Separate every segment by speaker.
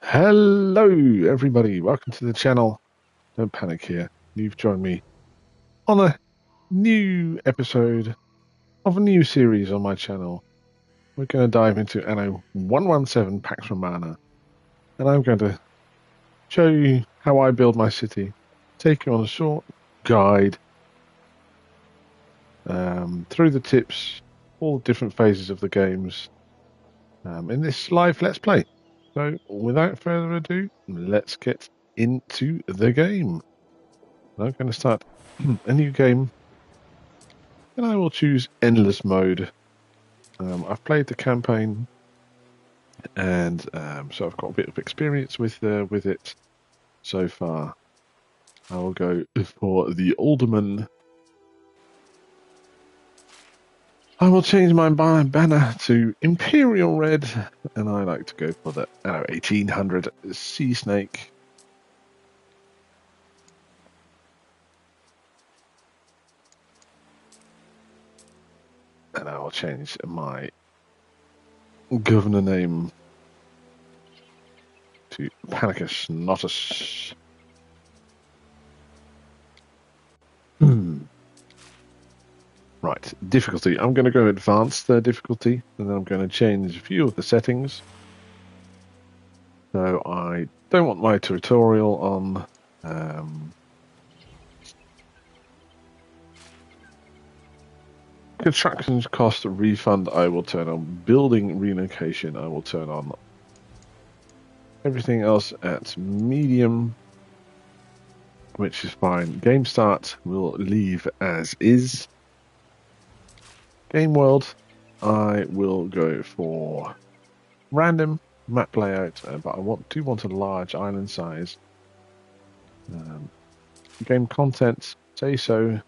Speaker 1: Hello, everybody. Welcome to the channel. Don't panic here. You've joined me on a new episode of a new series on my channel. We're going to dive into Anno 117 PAX Romana, and I'm going to show you how I build my city, take you on a short guide through the tips, all different phases of the games in this live Let's Play. So, without further ado, let's get into the game. I'm going to start a new game, and I will choose Endless Mode. I've played the campaign, and so I've got a bit of experience with it so far. I will go for the Alderman. I will change my banner to Imperial Red, and I like to go for the Anno 1800 Sea Snake. And I will change my governor name to Panicus Notus. Right, difficulty. I'm going to go advanced difficulty, and then I'm going to change a few of the settings. So I don't want my tutorial on. Construction cost refund I will turn on. Building relocation I will turn on. Everything else at medium, which is fine. Game start will leave as is. Game world I will go for random map layout, but I do want a large island size. Game content, say so,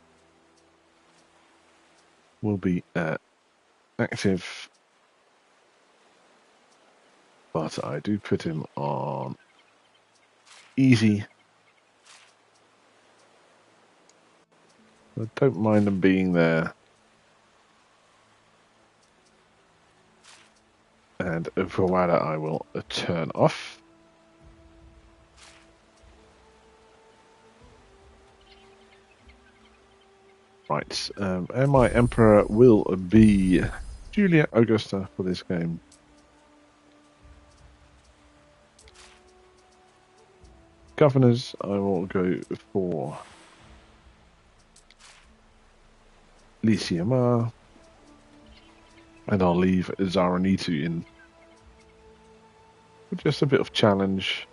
Speaker 1: will be active, but I do put him on easy. I don't mind them being there. And Verwada I will turn off. Right, and my Emperor will be Julia Augusta for this game. Governors, I will go for Lycia Mar, and I'll leave Zaranitu in for just a bit of challenge.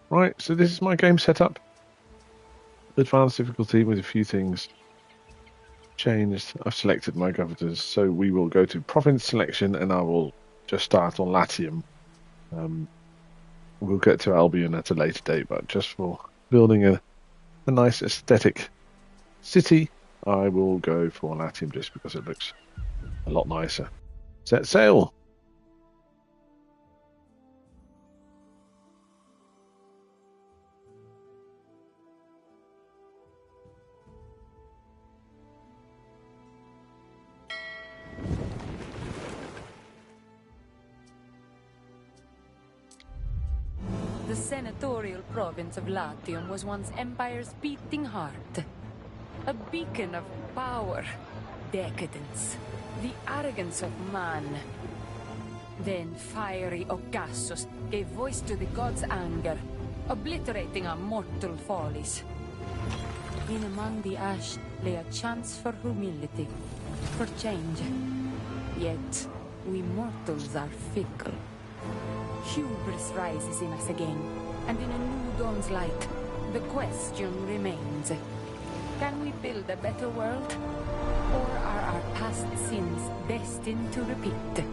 Speaker 1: Right, so this is my game setup. Advanced difficulty with a few things changed. I've selected my governors, so we will go to province selection, and I will just start on Latium. We'll get to Albion at a later date, but just for building a nice aesthetic city, I will go for Latium just because it looks a lot nicer. Set sail!
Speaker 2: The senatorial province of Latium was once Empire's beating heart. A beacon of power, decadence, the arrogance of man. Then fiery Ocassus gave voice to the gods' anger, obliterating our mortal follies. In among the ash lay a chance for humility, for change. Yet, we mortals are fickle. Hubris rises in us again, and in a new dawn's light, the question remains. Can we build a better world? Or are our past sins destined to repeat?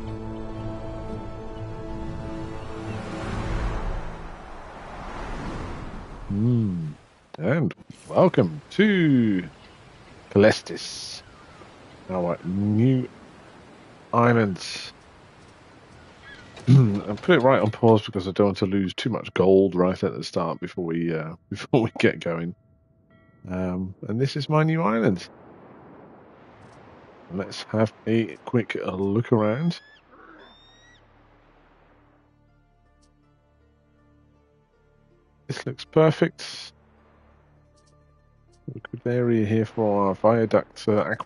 Speaker 1: And welcome to Calestis, our new island. I'll put it right on pause because I don't want to lose too much gold right at the start before we get going. And this is my new island. Let's have a quick look around. This looks perfect. A good area here for our aqueduct to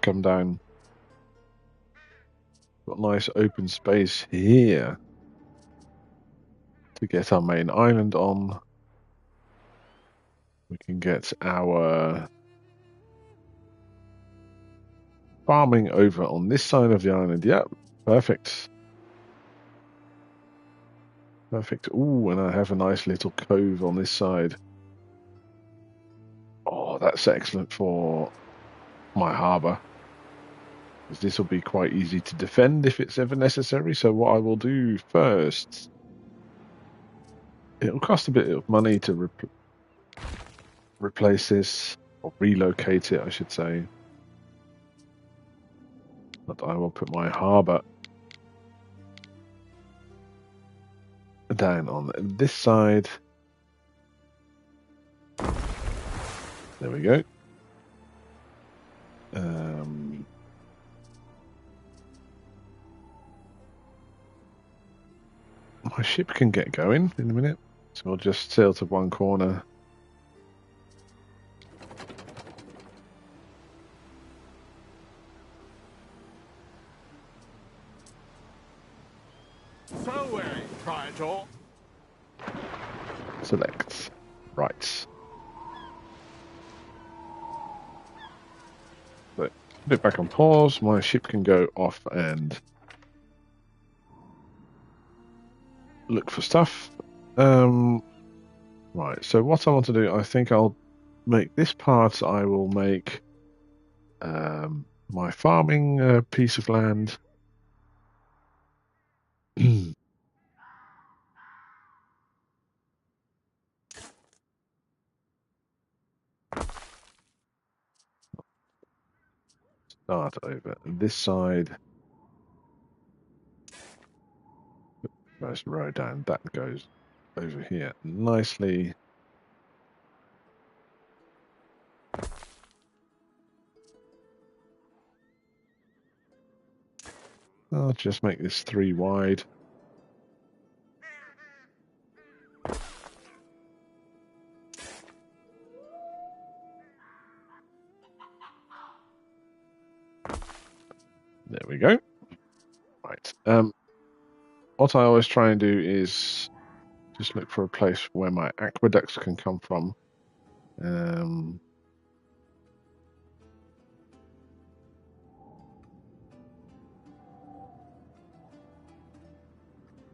Speaker 1: come down. Got nice open space here to get our main island on. We can get our farming over on this side of the island. Yep, perfect. Perfect. Ooh, and I have a nice little cove on this side. Oh, that's excellent for my harbour. This will be quite easy to defend if it's ever necessary. So what I will do first, it'll cost a bit of money to replace this, or relocate it, I should say. But I will put my harbour down on this side. There we go. My ship can get going in a minute, so we'll just sail to one corner. Select. Right. So, put it back on pause. My ship can go off and look for stuff. Right, so what I want to do, I think I'll make this part, I will make my farming piece of land. Start over this side. First row down, that goes over here nicely. I'll just make this 3 wide. There we go. Right. What I always try and do is just look for a place where my aqueducts can come from.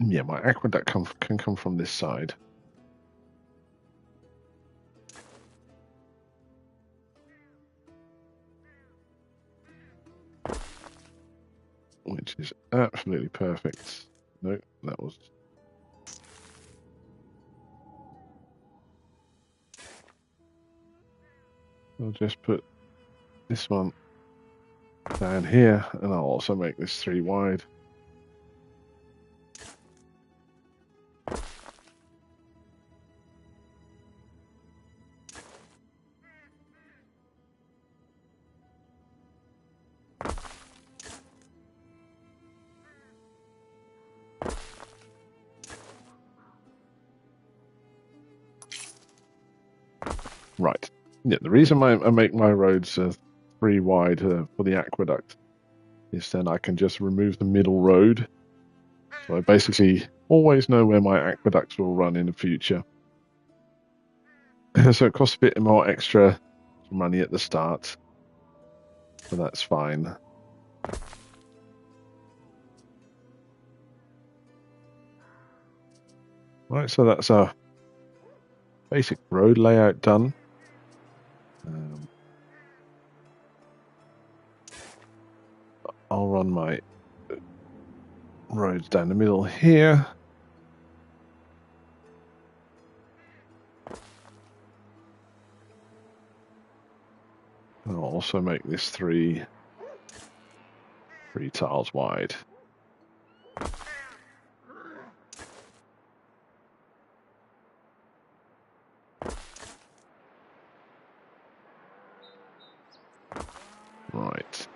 Speaker 1: Yeah, my aqueduct can come from this side. Which is absolutely perfect. No, that was... I'll just put this one down here, and I'll also make this 3 wide. Right. Yeah, the reason I make my roads 3 wide for the aqueduct is then I can just remove the middle road. So I basically always know where my aqueducts will run in the future. So it costs a bit more extra money at the start, so that's fine. Right, so that's our basic road layout done. I'll run my roads down the middle here. I'll also make this 3 tiles wide.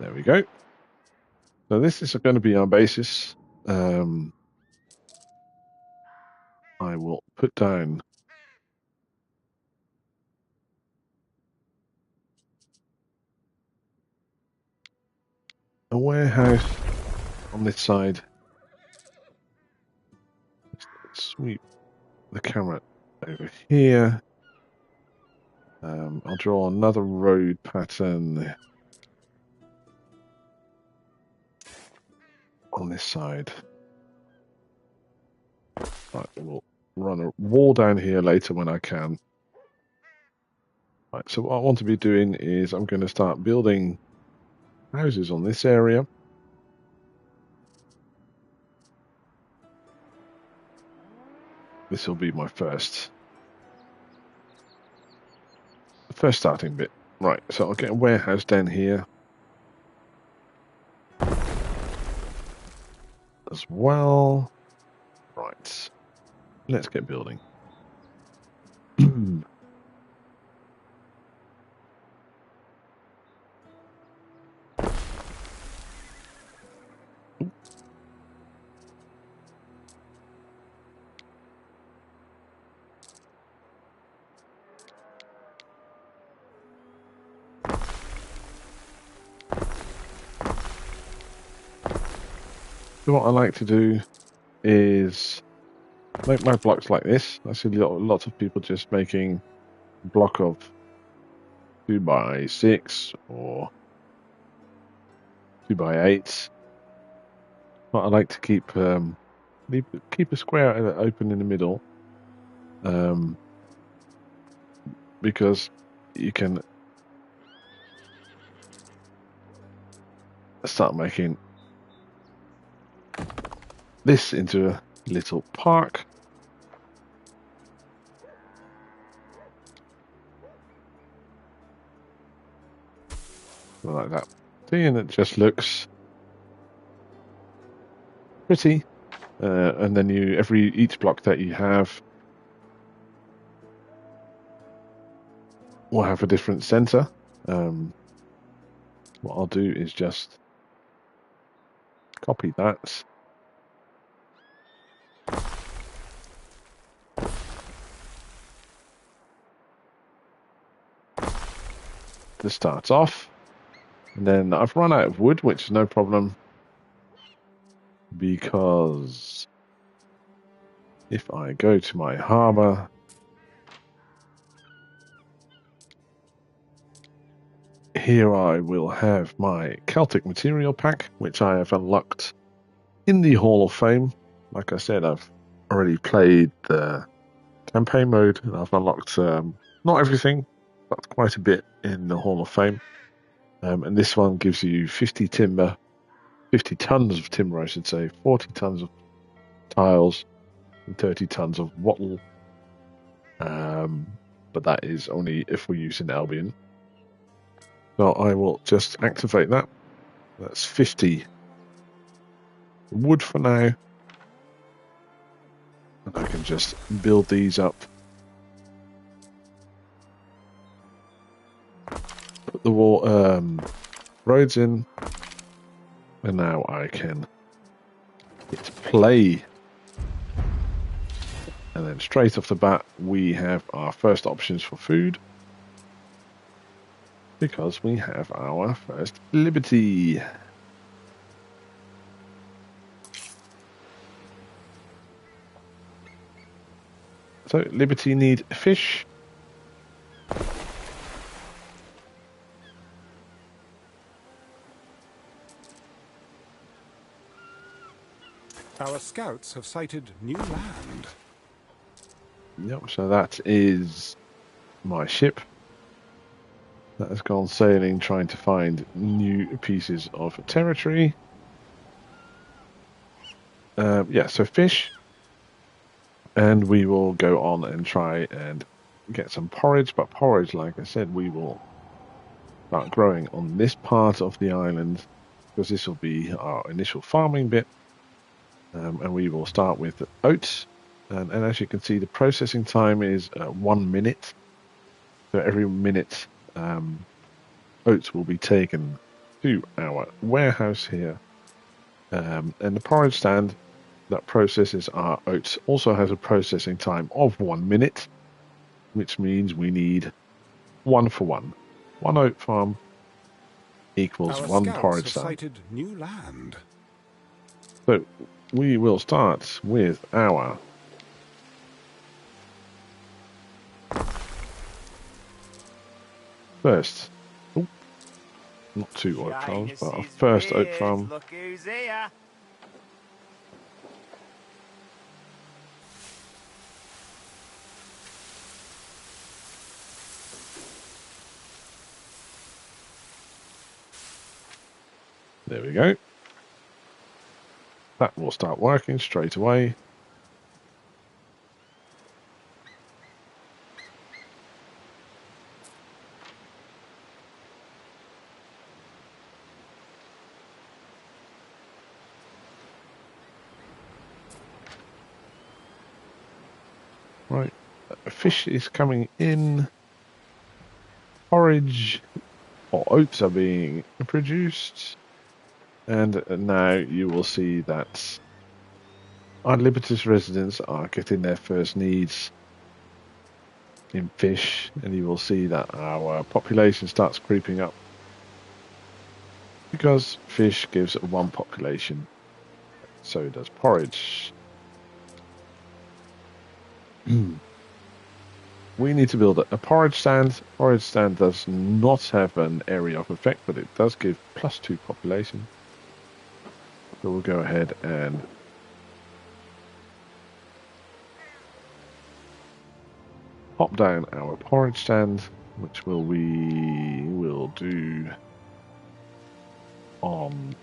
Speaker 1: There we go. So this is going to be our basis. I will put down a warehouse on this side. Sweep the camera over here. I'll draw another road pattern on this side. Right, we'll run a wall down here later when I can. Right, so what I want to be doing is I'm going to start building houses on this area. This will be my first starting bit. Right, so I'll get a warehouse down here as well. Right, let's get building. So what I like to do is make my blocks like this. I see lots of people just making a block of 2x6 or 2x8. But I like to keep a square open in the middle, because you can start making this into a little park. Like that. See, and it just looks pretty. And then each block that you have will have a different center. What I'll do is just copy that. To start off. And then I've run out of wood, which is no problem, because if I go to my harbor, here I will have my Celtic material pack, which I have unlocked in the Hall of Fame. Like I said, I've already played the campaign mode, and I've unlocked not everything, but quite a bit in the Hall of Fame. And this one gives you 50 tons of timber, I should say, 40 tons of tiles, and 30 tons of wattle. But that is only if we're using Albion. So I will just activate that. That's 50 wood for now. And I can just build these up. Put the roads in. And now I can hit play. And then straight off the bat, we have our first options for food. Because we have our first liberty. So, liberty need fish.
Speaker 3: Our scouts have sighted new land.
Speaker 1: Yep, so that is my ship that has gone sailing trying to find new pieces of territory. Yeah, so fish. And we will go on and try and get some porridge. But porridge, like I said, we will start growing on this part of the island, because this will be our initial farming bit. And we will start with oats. And as you can see, the processing time is 1 minute. So every minute, oats will be taken to our warehouse here. And the porridge stand that processes our oats also has a processing time of 1 minute, which means we need 1 for 1. 1 oat farm equals
Speaker 3: Our
Speaker 1: 1
Speaker 3: scouts
Speaker 1: porridge
Speaker 3: have
Speaker 1: stand.
Speaker 3: sighted new land.
Speaker 1: So we will start with our first, not 2 oat farms, but our first oat farm.
Speaker 4: Look who's here.
Speaker 1: There we go. That will start working straight away. Right, fish is coming in. Porridge or oats are being produced. And now you will see that our Libertas residents are getting their first needs in fish, and you will see that our population starts creeping up because fish gives 1 population. So does porridge. We need to build a porridge stand. Porridge stand does not have an area of effect, but it does give +2 population. So we'll go ahead and pop down our porridge stand, which we will do on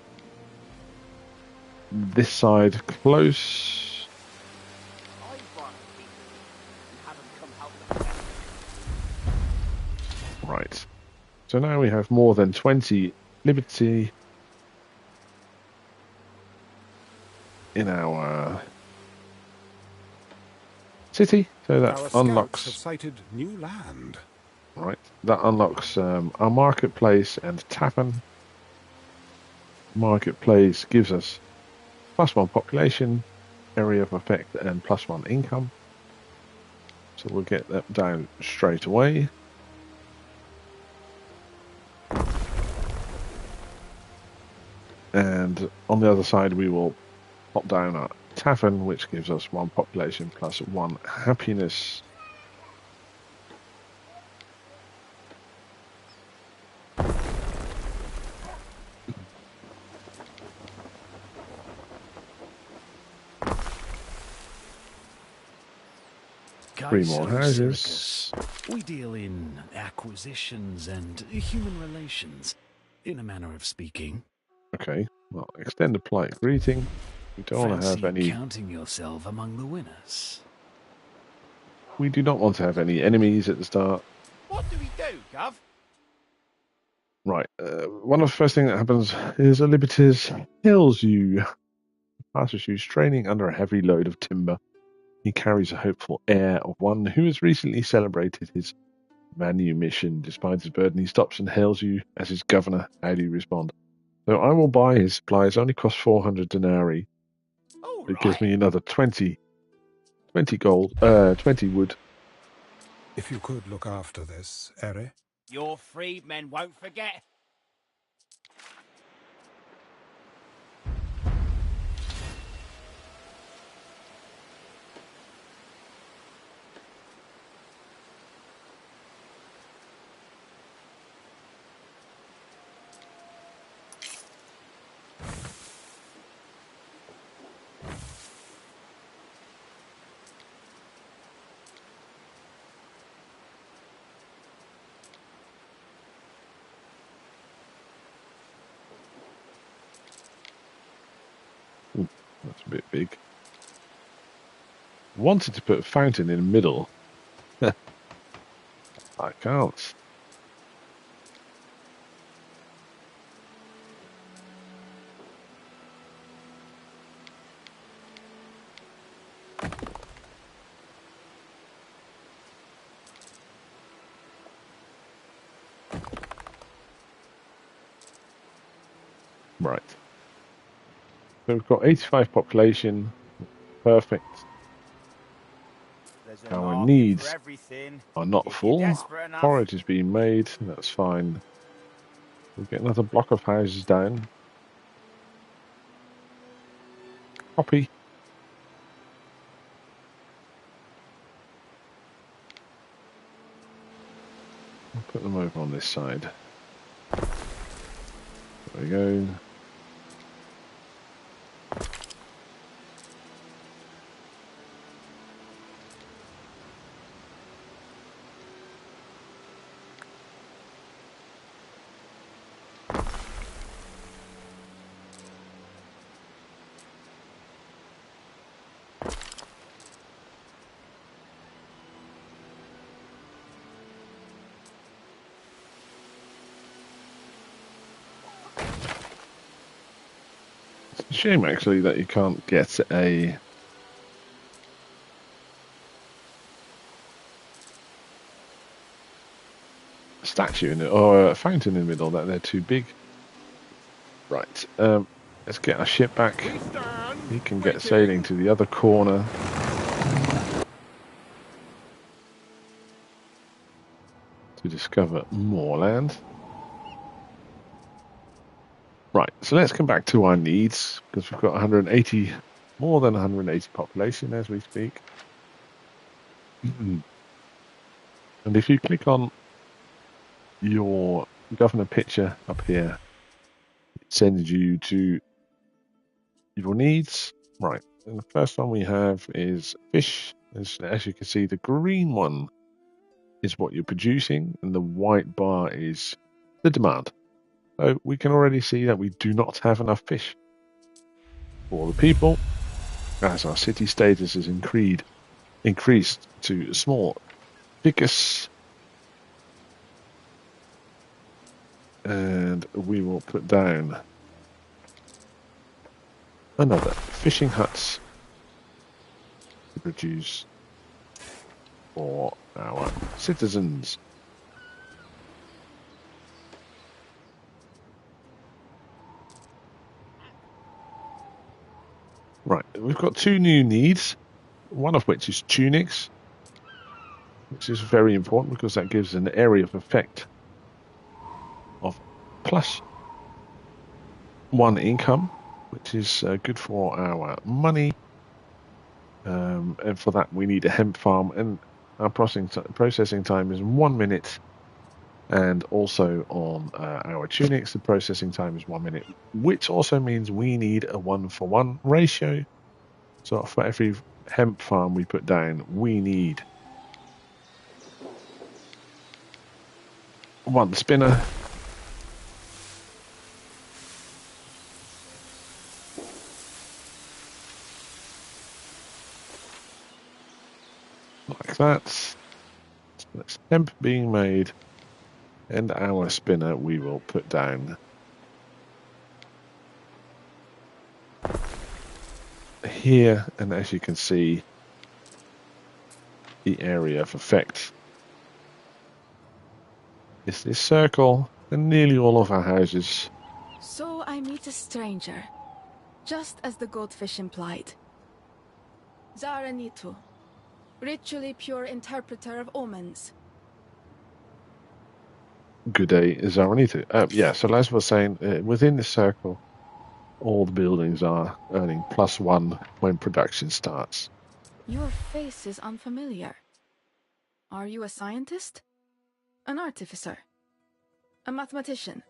Speaker 1: this side close. Right. So now we have more than 20 Liberty in our city. So that
Speaker 3: Our
Speaker 1: unlocks.
Speaker 3: scouts have sighted new land.
Speaker 1: Right. That unlocks our marketplace and tavern. Marketplace gives us +1 population, area of effect, and +1 income. So we'll get that down straight away. And on the other side, we will pop down our tavern, which gives us 1 population +1 happiness. Three more houses.
Speaker 5: We deal in acquisitions and human relations, in a manner of speaking.
Speaker 1: Okay, well, extend a polite greeting. We don't want to have any.
Speaker 5: Counting yourself among the winners.
Speaker 1: We do not want to have any enemies at the start.
Speaker 4: What do we do, Gov?
Speaker 1: Right. One of the first things that happens is a Libertas hails you, passes you straining under a heavy load of timber. He carries a hopeful air of one who has recently celebrated his manumission. Despite his burden, he stops and hails you as his governor. How do you respond? So I will buy his supplies. Only cost 400 denarii. It gives me another 20 gold, 20 wood.
Speaker 3: If you could look after this, Eri.
Speaker 4: Your freedmen won't forget.
Speaker 1: Ooh, that's a bit big. Wanted to put a fountain in the middle. I can't. Right. So we've got 85 population. Perfect.
Speaker 4: There's a
Speaker 1: Our
Speaker 4: market
Speaker 1: needs
Speaker 4: for everything.
Speaker 1: are not
Speaker 4: If you're
Speaker 1: full.
Speaker 4: desperate enough.
Speaker 1: Forage is being made. That's fine. We'll get another block of houses down. Copy. I'll put them over on this side. There we go. It's a shame actually that you can't get a statue in it or a fountain in the middle, that they're too big. Right, let's get our ship back. He can get sailing to the other corner. To discover more land. Right, so let's come back to our needs, because we've got 180, more than 180 population as we speak. And if you click on your governor picture up here, it sends you to your needs. Right, and the first one we have is fish. As you can see, the green one is what you're producing, and the white bar is the demand. So we can already see that we do not have enough fish for the people, as our city status is increased to small ficus. And we will put down another fishing huts to produce for our citizens. Right, we've got two new needs, one of which is tunics, which is very important because that gives an area of effect of +1 income, which is good for our money. And for that, we need a hemp farm, and our processing time is 1 minute. And also on our tunics, the processing time is 1 minute, which also means we need a 1-for-1 ratio. So for every hemp farm we put down, we need 1 spinner. Like that. So that's hemp being made. And our spinner we will put down here. And as you can see, the area of effect is this circle, and nearly all of our houses.
Speaker 6: So I meet a stranger, just as the goldfish implied. Zaranitu, ritually pure interpreter of omens.
Speaker 1: Good day, Zaranita. Yeah, so as I was saying, within the circle, all the buildings are earning +1 when production starts.
Speaker 6: Your face is unfamiliar. Are you a scientist? An artificer? A mathematician?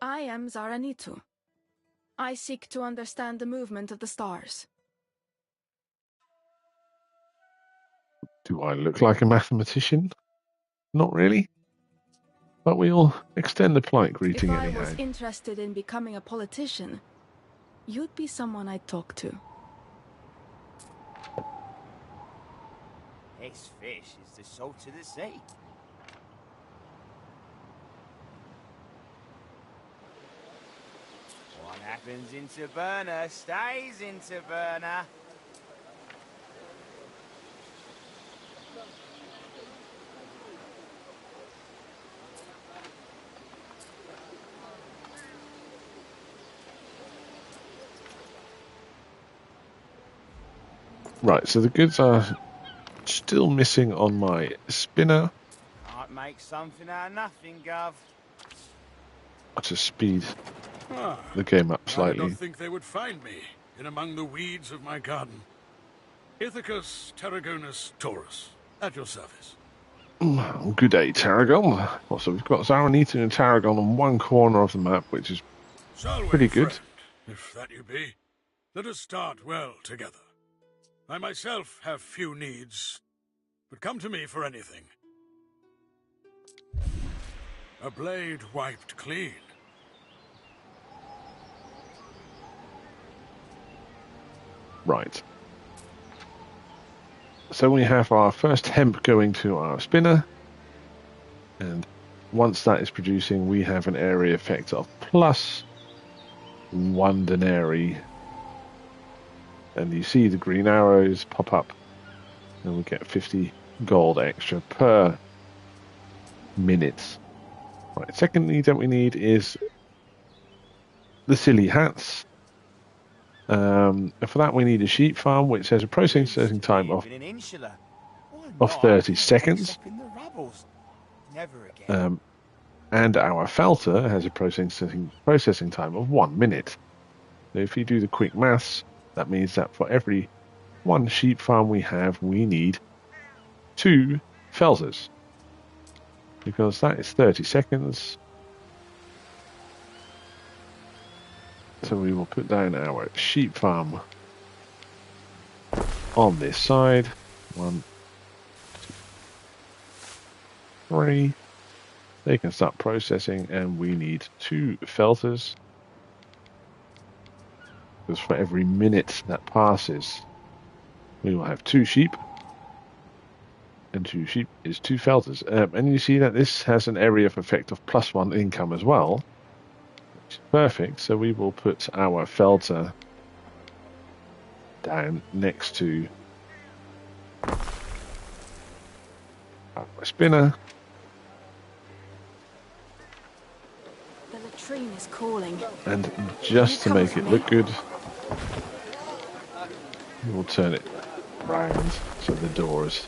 Speaker 6: I am Zaranitu. I seek to understand the movement of the stars.
Speaker 1: Do I look like a mathematician? Not really. But we'll extend the polite greeting
Speaker 6: If I
Speaker 1: anyhow.
Speaker 6: was interested in becoming a politician, you'd be someone I'd talk to.
Speaker 4: This fish is the salt of the sea. What happens in Taverna stays in Taverna.
Speaker 1: Right, so the goods are still missing on my spinner.
Speaker 4: Might make something out of nothing, Gov.
Speaker 1: To speed
Speaker 3: Ah,
Speaker 1: the game up
Speaker 3: I did
Speaker 1: slightly.
Speaker 3: not think they would find me in among the weeds of my garden. Ithacus Tarragonus Taurus, at your service.
Speaker 1: Good day, Tarragon. Also, we've got Zaranita and Tarragon on one corner of the map, which is
Speaker 3: Shall
Speaker 1: pretty
Speaker 3: we,
Speaker 1: good.
Speaker 3: friend? If that you be, let us start well together. I myself have few needs, but come to me for anything. A blade wiped clean.
Speaker 1: Right. So we have our first hemp going to our spinner, and once that is producing, we have an area effect of +1 denarii. And you see the green arrows pop up, and we get 50 gold extra per minute. Right, secondly that we need is the silly hats. For that we need a sheep farm, which has a processing time of
Speaker 4: Even an insular. Why
Speaker 1: of
Speaker 4: not?
Speaker 1: 30
Speaker 4: Mix
Speaker 1: seconds.
Speaker 4: up in the rubbles. Never again.
Speaker 1: And our felter has a processing time of 1 minute. So if you do the quick maths, that means that for every 1 sheep farm we have, we need 2 felters. Because that is 30 seconds. So we will put down our sheep farm on this side. 1, 2, 3. They can start processing, and we need 2 felters. Because for every minute that passes, we will have 2 sheep. And 2 sheep is 2 felters. And you see that this has an area of effect of +1 income as well. Which is perfect. So we will put our felter down next to our spinner.
Speaker 6: The latrine is calling.
Speaker 1: And just to make it look good, we'll turn it round so the door is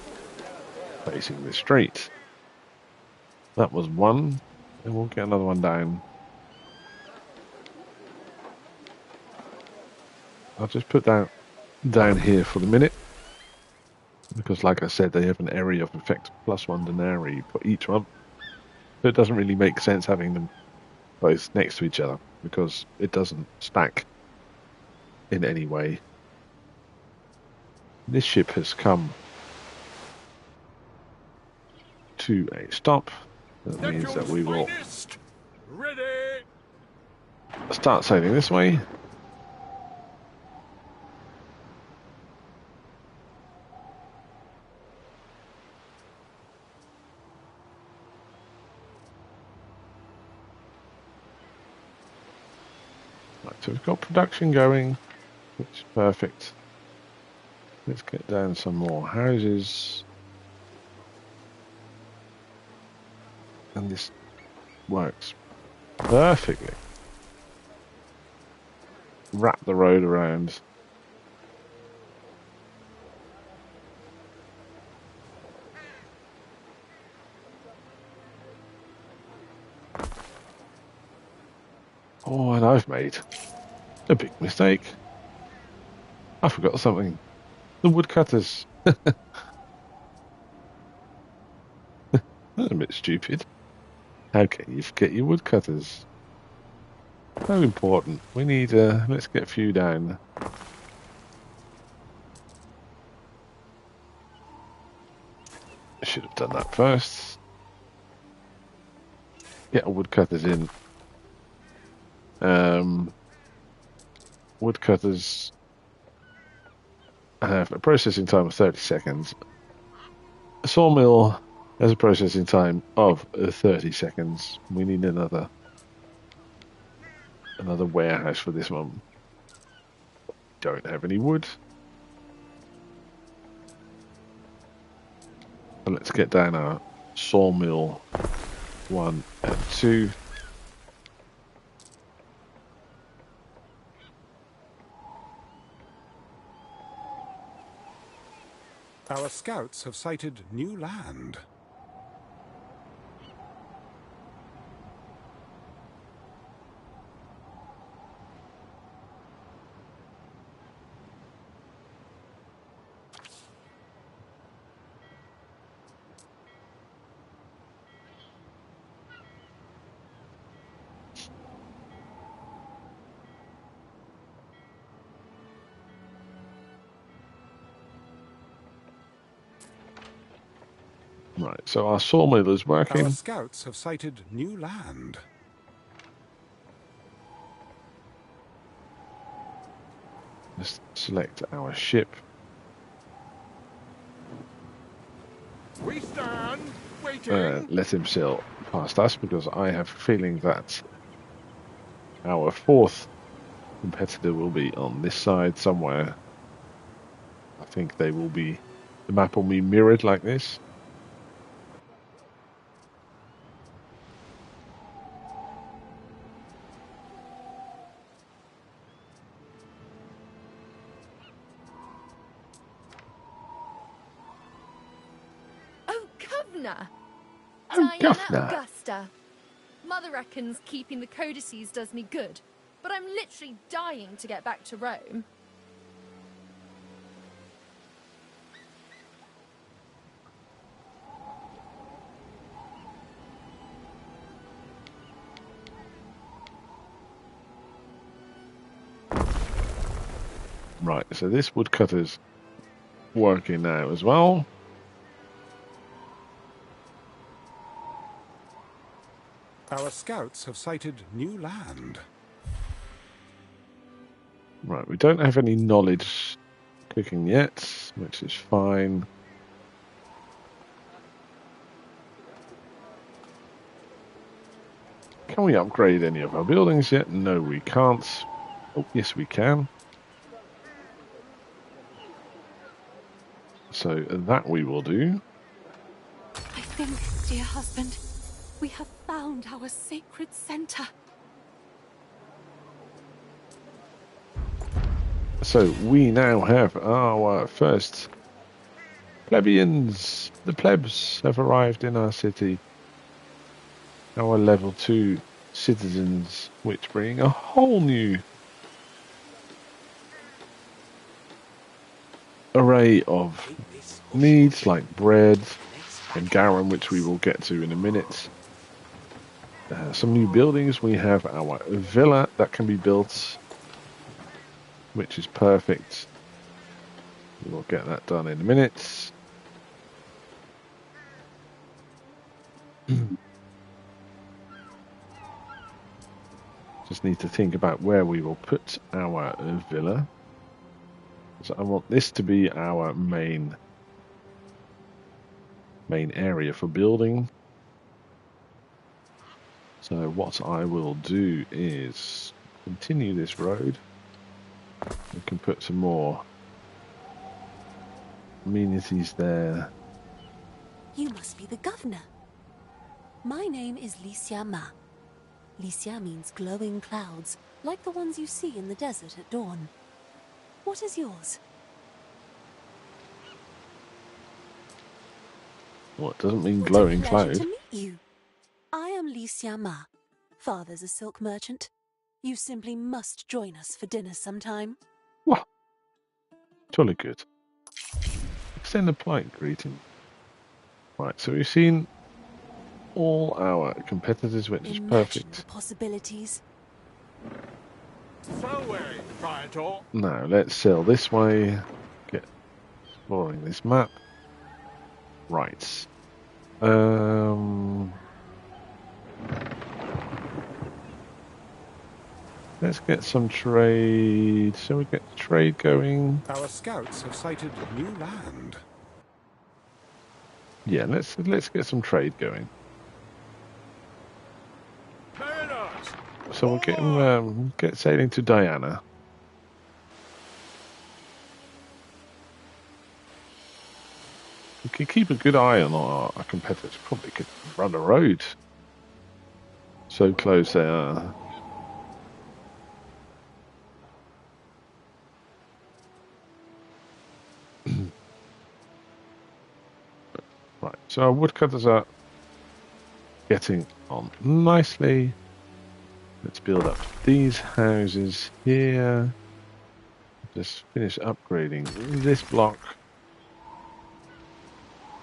Speaker 1: facing the street. That was 1, and we'll get another one down. I'll just put that down here for the minute, because like I said, they have an area of effect +1 denarii for each one. So it doesn't really make sense having them both next to each other, because it doesn't stack in any way. This ship has come to a stop. That means that we will
Speaker 3: Ready!
Speaker 1: start sailing this way. Right, so we've got production going, which is perfect. Let's get down some more houses. And this works perfectly. Wrap the road around. Oh, and I've made a big mistake. I forgot something. The woodcutters. That's a bit stupid. How can you forget your woodcutters? So important. We need, let's get a few down. I should have done that first. Get our woodcutters in. Woodcutters have a processing time of 30 seconds. A sawmill has a processing time of 30 seconds. We need another warehouse for this one. Don't have any wood. So let's get down our sawmill 1 and 2.
Speaker 7: Our scouts have sighted new land.
Speaker 1: Right, so our sawmill is
Speaker 7: Our
Speaker 1: working.
Speaker 7: scouts have sighted new land.
Speaker 1: Let's select our ship.
Speaker 7: We stand waiting.
Speaker 1: Let him sail past us, because I have a feeling that our fourth competitor will be on this side somewhere. I think they will be, the map will be mirrored like this.
Speaker 8: Oh, Governor!
Speaker 1: Oh,
Speaker 8: Diana
Speaker 1: Governor.
Speaker 8: Augusta. Mother reckons keeping the codices does me good, but I'm literally dying to get back to Rome.
Speaker 1: Right, so this woodcutter's working now as well.
Speaker 7: Our scouts have sighted new land.
Speaker 1: Right, we don't have any knowledge cooking yet, which is fine. Can we upgrade any of our buildings yet? No, we can't. Oh, yes, we can. So that we will do.
Speaker 9: I think, dear husband, we have found our sacred center.
Speaker 1: So we now have our first plebeians. The plebs have arrived in our city. Our level 2 citizens, which bring a whole new array of needs like bread and garum, which we will get to in a minute. Some new buildings. We have our villa that can be built, which is perfect. We will get that done in a minute. Just need to think about where we will put our villa. So I want this to be our main area for building. So what I will do is continue this road. We can put some more amenities there.
Speaker 9: You must be the governor. My name is Licia Ma. Licia means glowing clouds, like the ones you see in the desert at dawn. What is yours?
Speaker 1: Well, it doesn't mean
Speaker 9: What
Speaker 1: glowing
Speaker 9: a pleasure
Speaker 1: cloud.
Speaker 9: to meet you. I am Licia Ma. Father's a silk merchant. You simply must join us for dinner sometime.
Speaker 1: Well, totally good. Extend a polite greeting. Right, so we've seen all our competitors, which is
Speaker 9: Imagine
Speaker 1: perfect.
Speaker 9: the possibilities.
Speaker 1: Now let's sail this way. Get exploring this map. Right. Let's get some trade. Shall we get trade going?
Speaker 7: Our scouts have sighted new land.
Speaker 1: Yeah, let's get some trade going. So we'll get sailing to Diana. We can keep a good eye on our competitors. Probably could run a road. So close they are. So our woodcutters are getting on nicely. Let's build up these houses here. Just finish upgrading this block,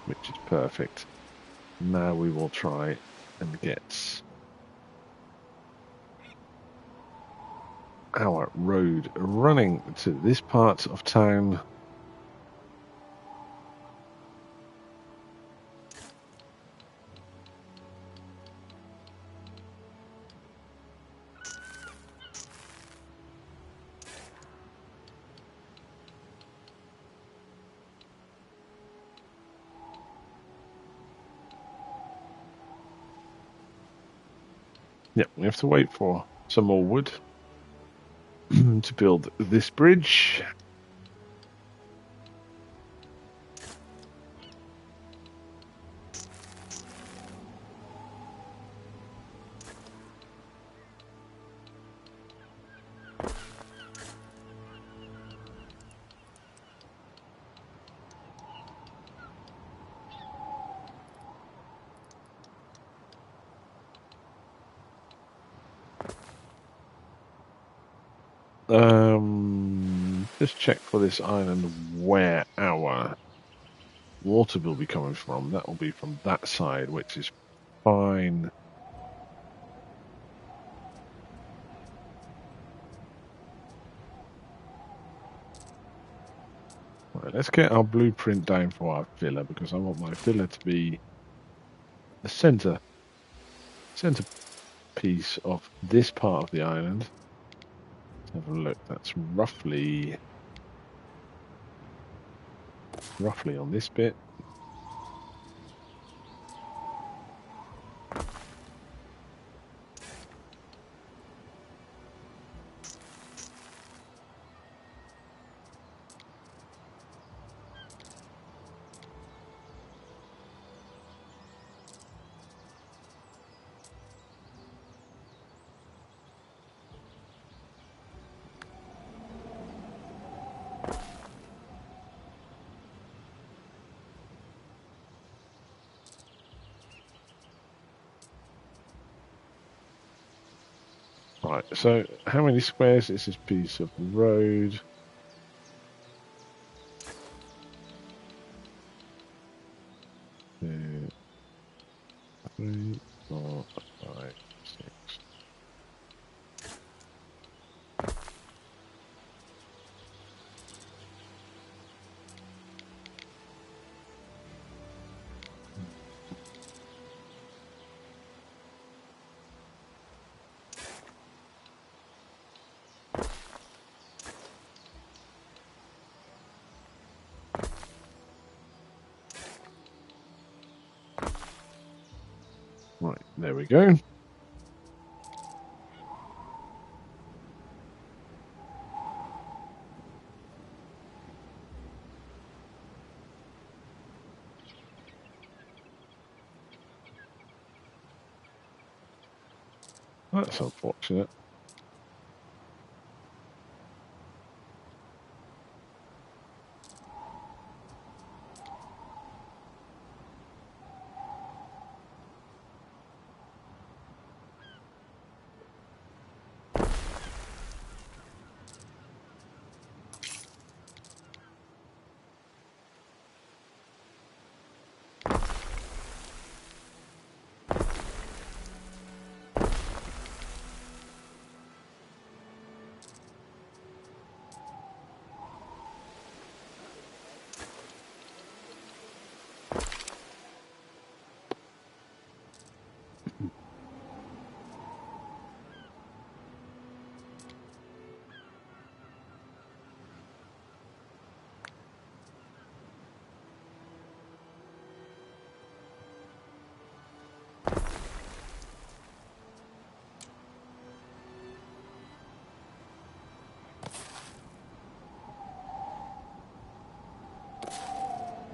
Speaker 1: which is perfect. Now we will try and get our road running to this part of town. Yep, we have to wait for some more wood to build this bridge. Just check for this island where our water will be coming from. That will be from that side, which is fine. Right, let's get our blueprint down for our villa, because I want my villa to be the center piece of this part of the island. Let's have a look. That's roughly on this bit. Right, so how many squares is this piece of road? Two, 3, 4, 5, 6. Right, there we go. That's unfortunate.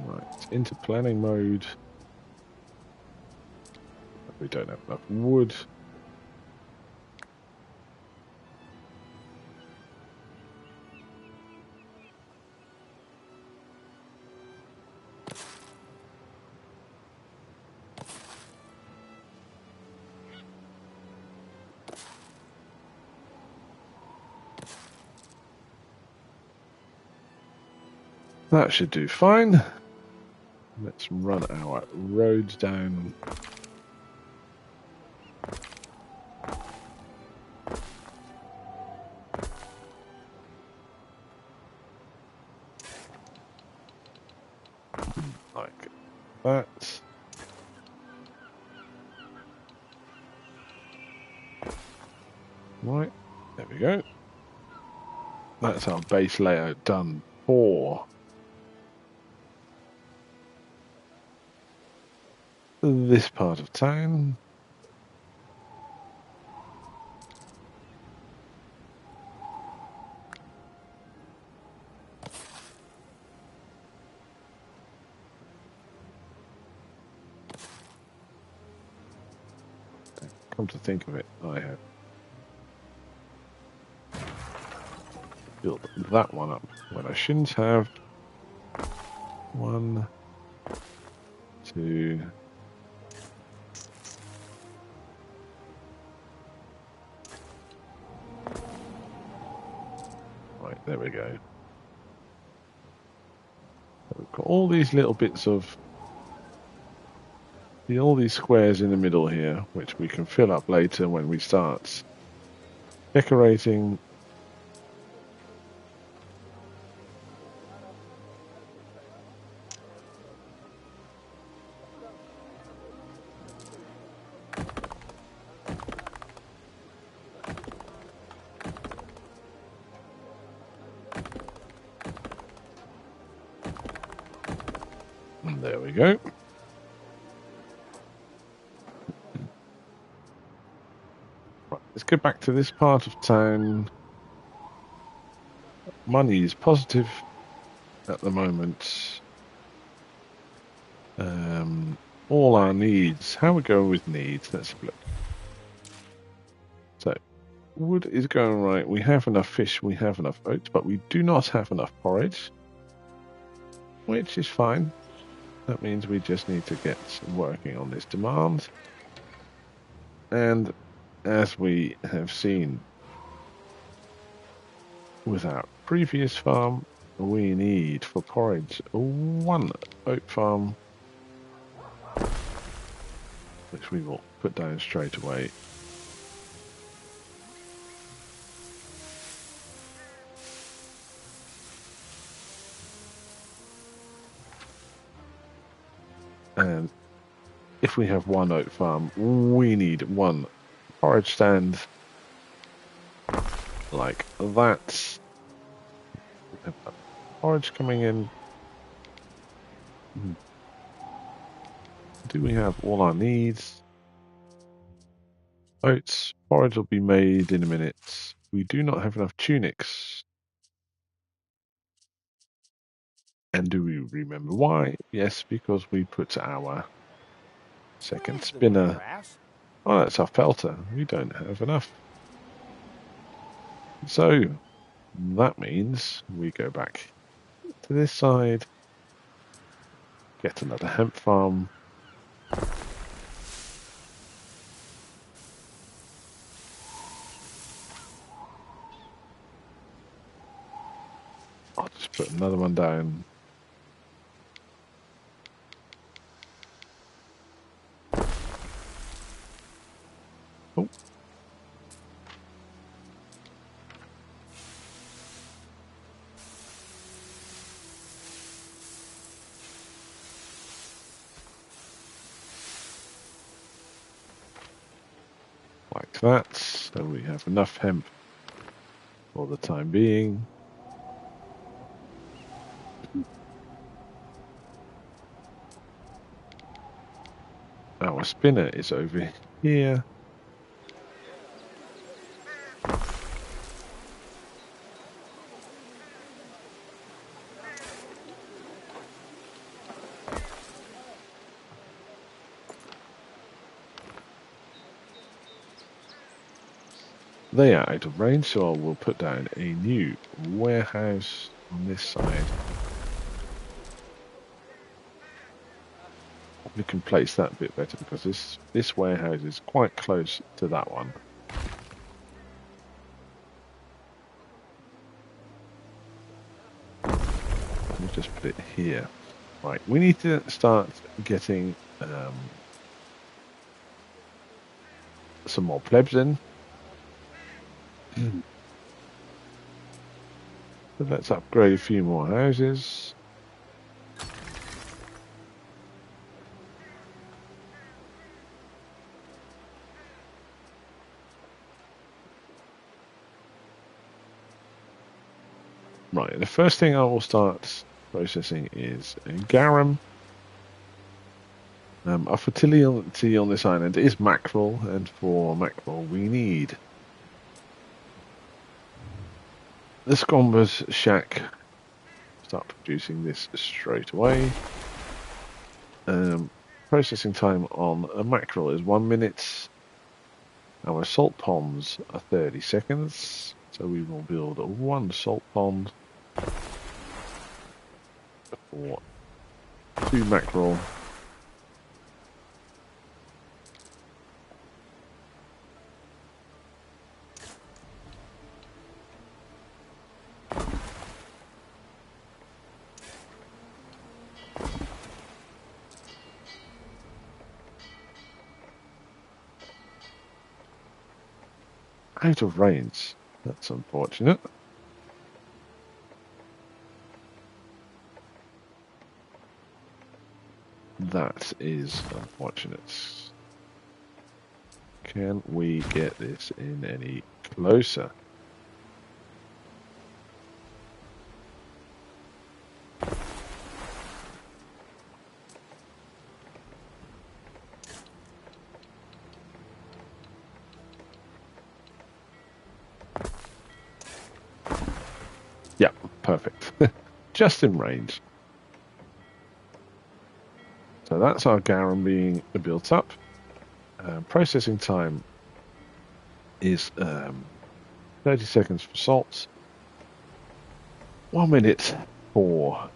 Speaker 1: Right, into planning mode. We don't have enough wood. That should do fine. Let's run our roads down. Like that. Right, there we go. That's our base layout done for this part of town. Come to think of it, I have built that one up when I shouldn't have. 1, 2. Right, there we go. We've got all these little bits of all these squares in the middle here, which we can fill up later when we start decorating. And there we go. Let's go back to this part of town. Money is positive at the moment. All our needs. How are we going with needs? Let's have a look. So, wood is going right. We have enough fish. We have enough oats, but we do not have enough porridge, which is fine. That means we just need to get working on this demand. And as we have seen with our previous farm, we need for porridge 1 oat farm, which we will put down straight away. And if we have 1 oat farm, we need 1 porridge stand, like that. We have porridge coming in. Do we have all our needs? Oats, porridge will be made in a minute. We do not have enough tunics. And do we remember why? Yes, because we put our second spinner. Oh, that's our felter. We don't have enough. So that means we go back to this side, get another hemp farm. I'll just put another one down. Oh. Like that, so we have enough hemp for the time being. Our spinner is over here. They are out of range, so I will put down a new warehouse on this side. We can place that a bit better because this warehouse is quite close to that one. just put it here. Right, we need to start getting some more plebs in. So let's upgrade a few more houses. Right, the first thing I will start processing is garum. Our fertility on this island is mackerel, and for mackerel we need the Scomber's shack. Start producing this straight away. Processing time on a mackerel is 1 minute. Our salt ponds are 30 seconds, so we will build one salt pond for 2 mackerel. Out of range. That's unfortunate. That is unfortunate. Can we get this in any closer? Yeah, perfect. Just in range. So that's our garum being built up. Processing time is 30 seconds for salt. 1 minute for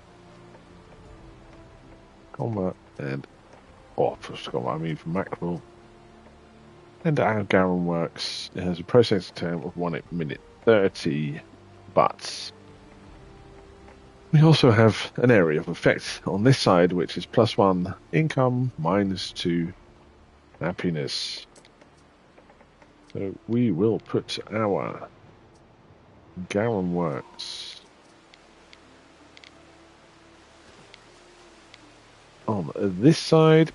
Speaker 1: combat and for for mackerel. And our garum works. It has a processing time of 1 minute 30, but we also have an area of effect on this side, which is +1 income, -2 happiness. So we will put our garum works on this side,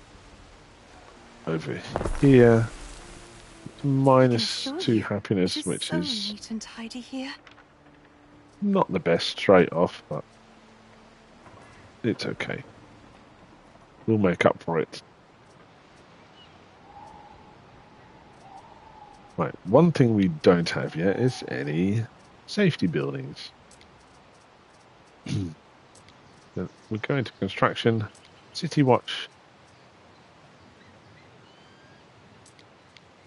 Speaker 1: over here, -2 happiness, which is
Speaker 9: neat and tidy here.
Speaker 1: not the best trade-off, but it's okay. We'll make up for it. Right, one thing we don't have yet is any safety buildings. We go into construction, City Watch,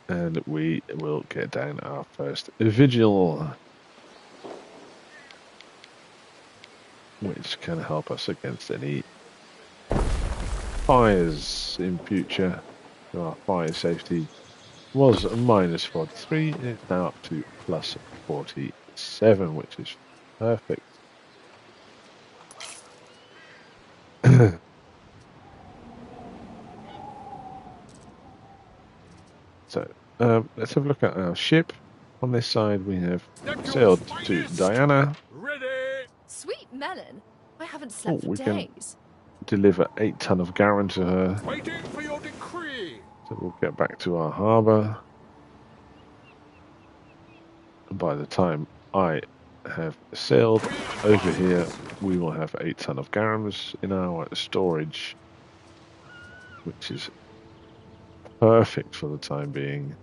Speaker 1: and we will get down our first vigil, which can help us against any fires in future. So our fire safety was -43, it's now up to +47, which is perfect. So let's have a look at our ship. On this side we have sailed to Diana.
Speaker 3: Ready!
Speaker 8: Sweet melon. I haven't slept for
Speaker 1: we can
Speaker 8: days.
Speaker 1: deliver 8 ton of garum to her.
Speaker 3: Waiting for your decree.
Speaker 1: So we'll get back to our harbour. And by the time I have sailed over here, we will have 8 ton of garums in our storage, which is perfect for the time being.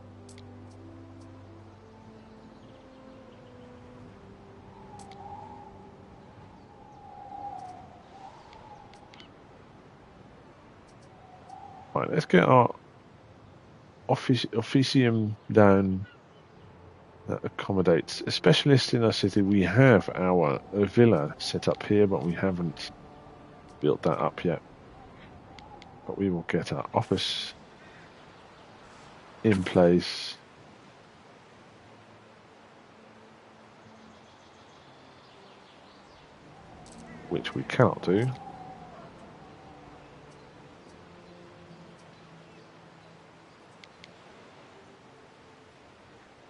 Speaker 1: Right, let's get our officium down. That accommodates a specialist in our city. We have our villa set up here, but we haven't built that up yet. But we will get our office in place. which we cannot do.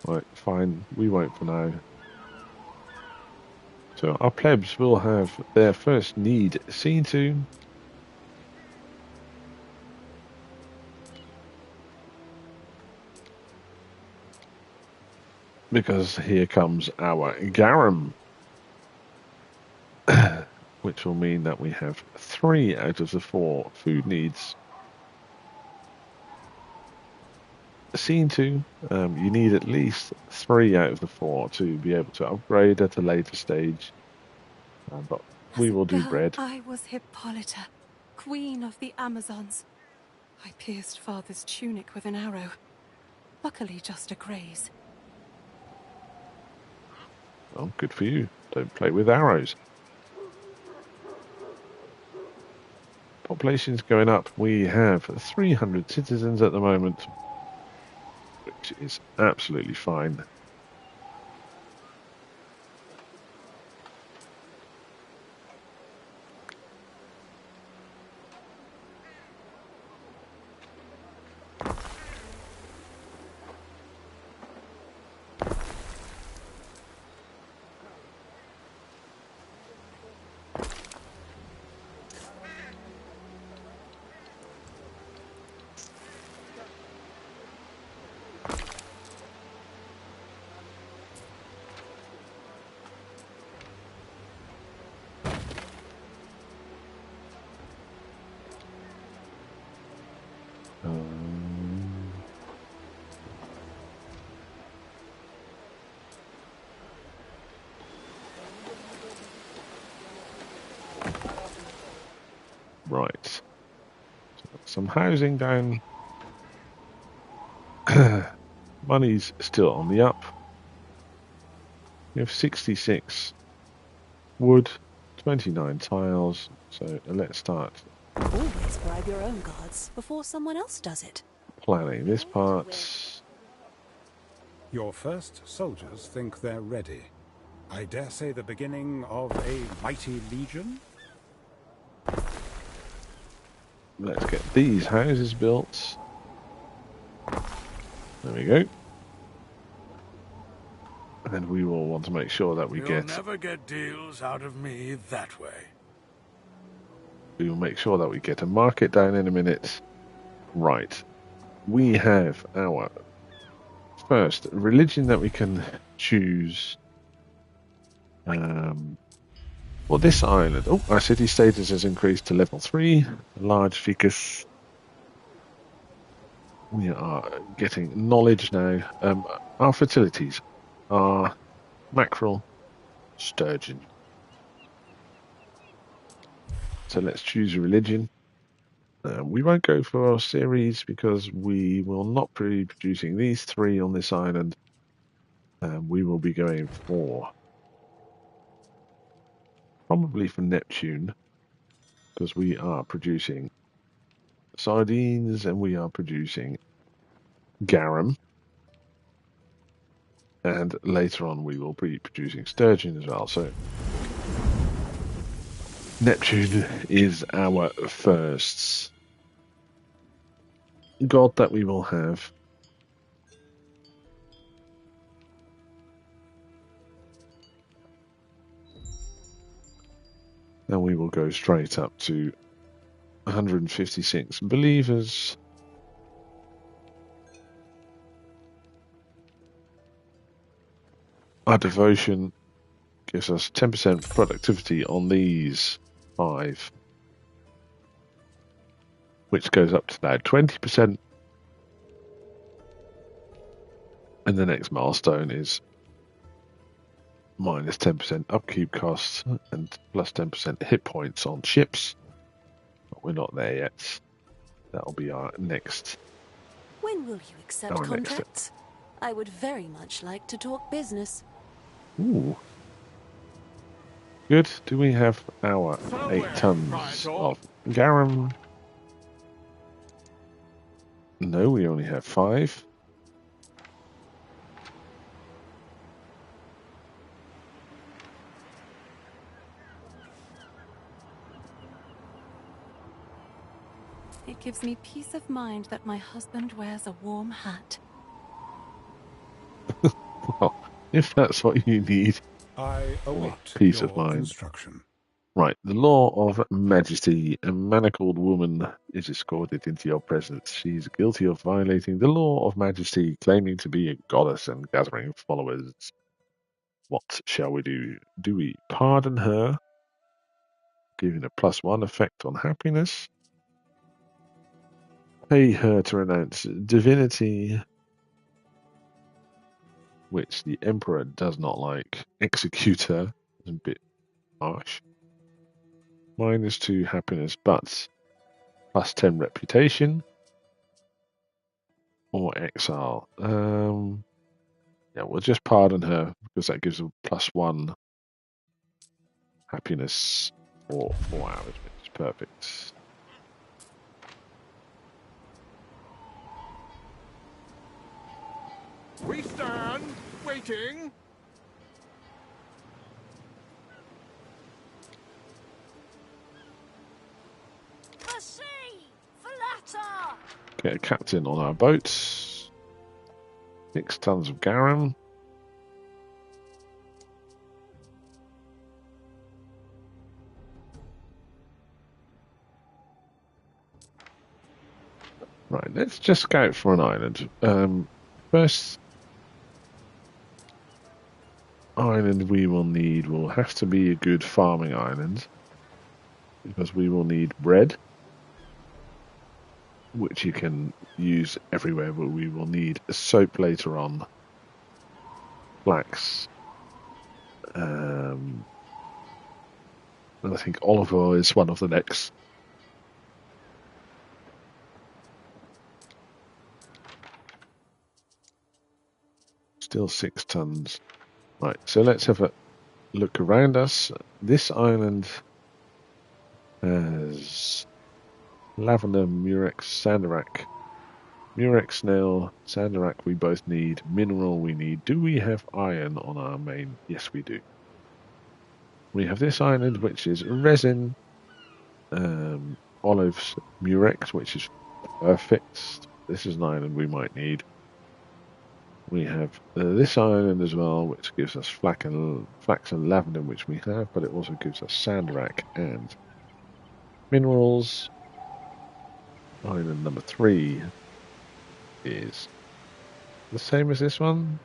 Speaker 1: Right, fine, we won't for now. So our plebs will have their first need seen to. Because here comes our garum. Which will mean that we have 3 out of the 4 food needs seen to. You need at least 3 out of the 4 to be able to upgrade at a later stage. But we will do bread.
Speaker 9: I was Hippolyta, queen of the Amazons. I pierced father's tunic with an arrow. Luckily just a graze.
Speaker 1: Oh, good for you. Don't play with arrows. Population's going up. We have 300 citizens at the moment, which is absolutely fine. Right. So some housing down. Money's still on the up. We have 66 wood, 29 tiles. So let's start
Speaker 9: Always bribe your own guards before someone else does it.
Speaker 1: planning this part.
Speaker 7: Your first soldiers think they're ready. I dare say the beginning of a mighty legion?
Speaker 1: Let's get these houses built. There we go. And then we will want to make sure that we
Speaker 3: You'll never get deals out of me that way.
Speaker 1: We will make sure that we get a market down in a minute. Right. We have our first religion that we can choose. Well, this island. Oh, our city status has increased to level 3. Large ficus. We are getting knowledge now. Our fertilities are mackerel, sturgeon. So let's choose a religion. We won't go for our series because we will not be producing these 3 on this island. We will be going for probably for Neptune because we are producing sardines and we are producing garum. And later on we will be producing sturgeon as well. So Neptune is our first god that we will have. And we will go straight up to 156 believers. Our devotion gives us 10% productivity on these 5, which goes up to now 20%. And the next milestone is minus 10% upkeep costs and plus 10% hit points on ships. But we're not there yet. That'll be our next.
Speaker 9: When will you accept contracts? I would very much like to talk business.
Speaker 1: Ooh. Good. Do we have our 8 tons of garum? No, we only have 5.
Speaker 9: gives me peace of mind that my husband wears a warm hat.
Speaker 1: Well, if that's what you need,
Speaker 7: I await
Speaker 1: peace of
Speaker 7: your
Speaker 1: mind.
Speaker 7: instruction.
Speaker 1: Right, the law of majesty. A manacled woman is escorted into your presence. She's guilty of violating the law of majesty, claiming to be a goddess and gathering followers. What shall we do? Do we pardon her, giving a +1 effect on happiness? Pay her to renounce divinity, which the emperor does not like. Execute her. It's a bit harsh. -2 happiness, but +10 reputation. Or exile. Yeah, we'll just pardon her because that gives a +1 happiness for 4 hours, which is perfect.
Speaker 10: We stand, waiting.
Speaker 11: For sea! For latter!
Speaker 1: Get a captain on our boat. 6 tons of garum. Right, let's just scout for an island. First island we will have to be a good farming island because we will need bread, which you can use everywhere, but we will need soap later on, flax, and I think olive oil is one of the next. Still 6 tons. Right, so let's have a look around us. This island has lavender, murex, sandarak. Murex, snail, sandarak we both need. Mineral we need. Do we have iron on our main? Yes, we do. We have this island, which is resin, olives, murex, which is perfect. This is an island we might need. We have this island as well, which gives us flax and lavender, which we have, but it also gives us sandarak and minerals. Island number 3 is the same as this one.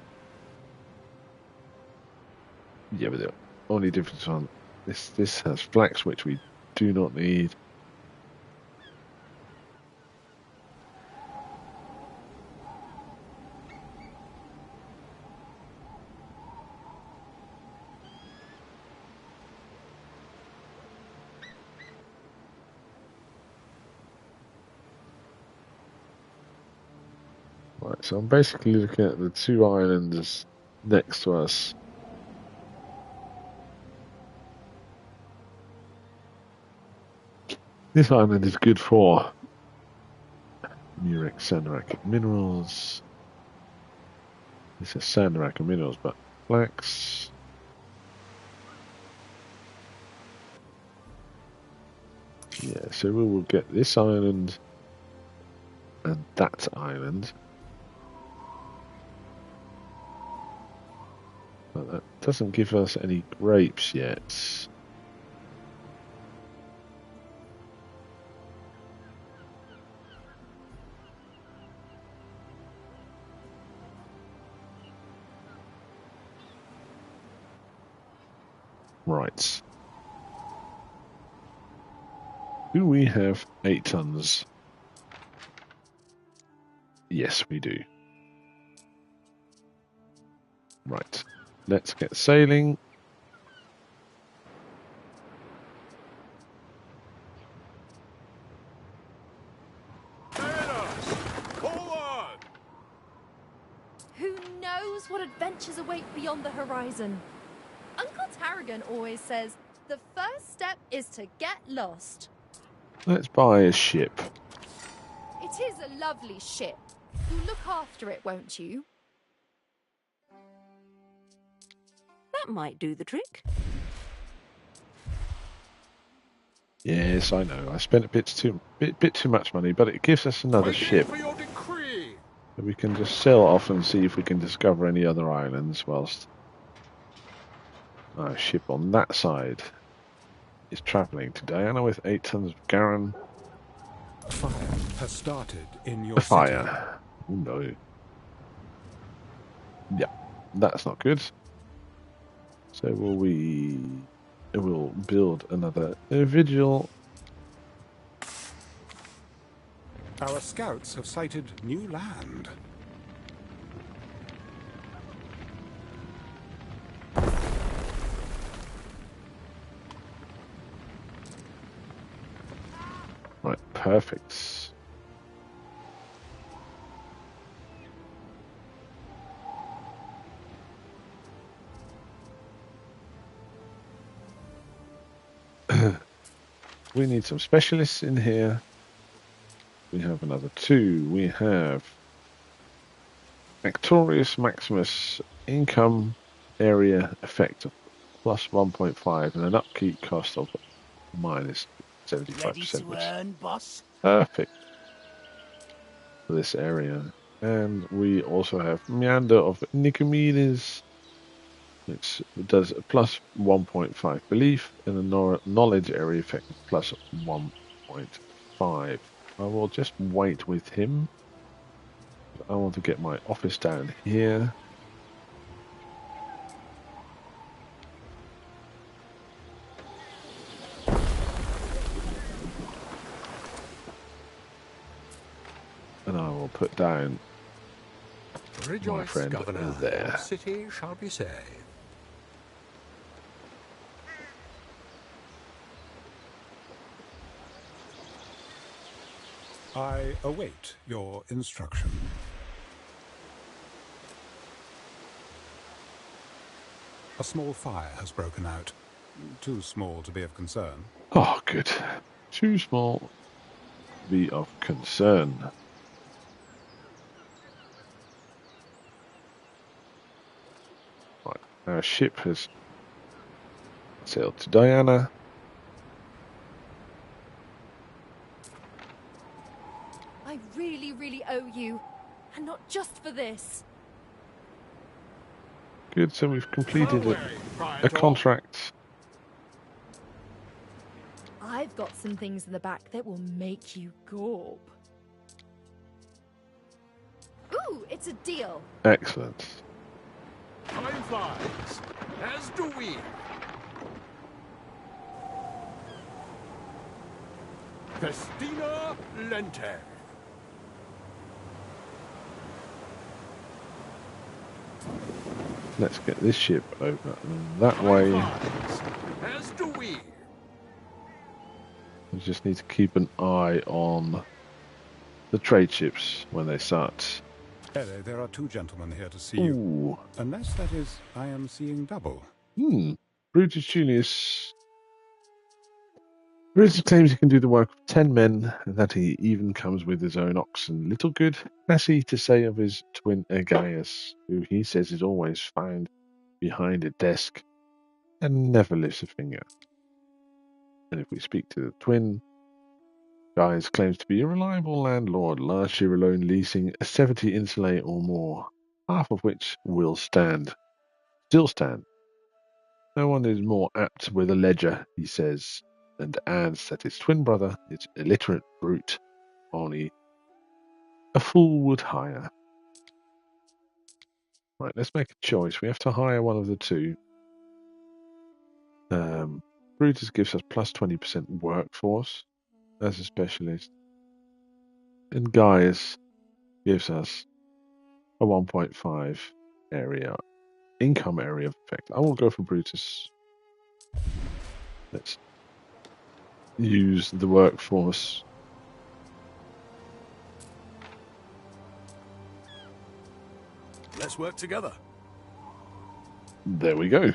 Speaker 1: Yeah, but the only difference on this has flax, which we do not need. Right, so I'm basically looking at the 2 islands next to us. This island is good for murex, sandarak, minerals. This is sandarak and minerals, but flax. Yeah, so we will get this island and that island. But that doesn't give us any grapes yet. Right. Do we have 8 tons? Yes, we do. Right. Let's get sailing.
Speaker 10: Forward!
Speaker 8: Who knows what adventures await beyond the horizon? Uncle Tarragon always says, the first step is to get lost.
Speaker 1: Let's buy a ship.
Speaker 8: It is a lovely ship. You'll look after it, won't you?
Speaker 9: That might do the trick.
Speaker 1: Yes, I know. I spent a bit too much money, but it gives us another ship.
Speaker 10: For your decree.
Speaker 1: So we can just sail off and see if we can discover any other islands whilst our ship on that side is travelling to Diana with 8 tons of Garan.
Speaker 7: Fire has started in your
Speaker 1: A
Speaker 7: city.
Speaker 1: fire. Oh no. Yeah, that's not good. So we'll build another vigil.
Speaker 7: Our scouts have sighted new land.
Speaker 1: Right, perfect. We need some specialists in here. We have another 2. We have Actorius Maximus income area effect of plus 1.5 and an upkeep cost of minus 75%. Which is
Speaker 11: boss?
Speaker 1: perfect for this area. And we also have Meander of Nicomedes, which does a plus 1.5 belief and a knowledge area effect of plus 1.5. I will just wait with him. I want to get my office down here. And I will put down my friend
Speaker 10: Governor.
Speaker 1: there.
Speaker 10: Your city shall be saved.
Speaker 7: I await your instruction. A small fire has broken out. Too small to be of concern.
Speaker 1: Oh, good. Too small to be of concern. Right, our ship has sailed to Diana.
Speaker 8: I really, really owe you. And not just for this.
Speaker 1: Good, so we've completed a contract.
Speaker 8: I've got some things in the back that will make you gawp. Ooh, it's a deal.
Speaker 1: Excellent.
Speaker 10: Time flies, as do we. Festina Lente.
Speaker 1: Let's get this ship over that way.
Speaker 10: As do we.
Speaker 1: We just need to keep an eye on the trade ships when they start.
Speaker 7: Ere, there are 2 gentlemen here to see
Speaker 1: Ooh.
Speaker 7: you. Unless, that is, I am seeing double.
Speaker 1: Brutus Junius. Brutus claims he can do the work of 10 men, and that he even comes with his own oxen. Little good has he to say of his twin Agaius, who he says is always found behind a desk and never lifts a finger. And if we speak to the twin, Gaius claims to be a reliable landlord, largely alone leasing a 70 insulae or more, half of which will still stand. No one is more apt with a ledger, he says, and adds that his twin brother is illiterate brute, only a fool would hire. Right, let's make a choice. We have to hire one of the 2. Brutus gives us plus 20% workforce as a specialist, and Gaius gives us a 1.5 income area effect. I will go for Brutus. Let's use the workforce.
Speaker 3: Let's work together.
Speaker 1: There we go.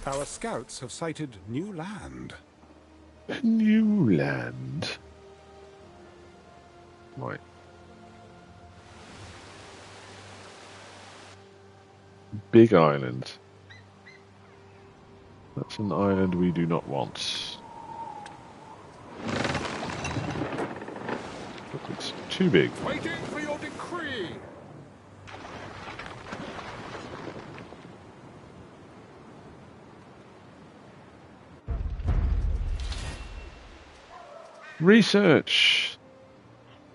Speaker 7: Our scouts have sighted new land.
Speaker 1: New land. Right. Big island. That's an island we do not want. It's too big.
Speaker 10: Waiting for your decree.
Speaker 1: Research.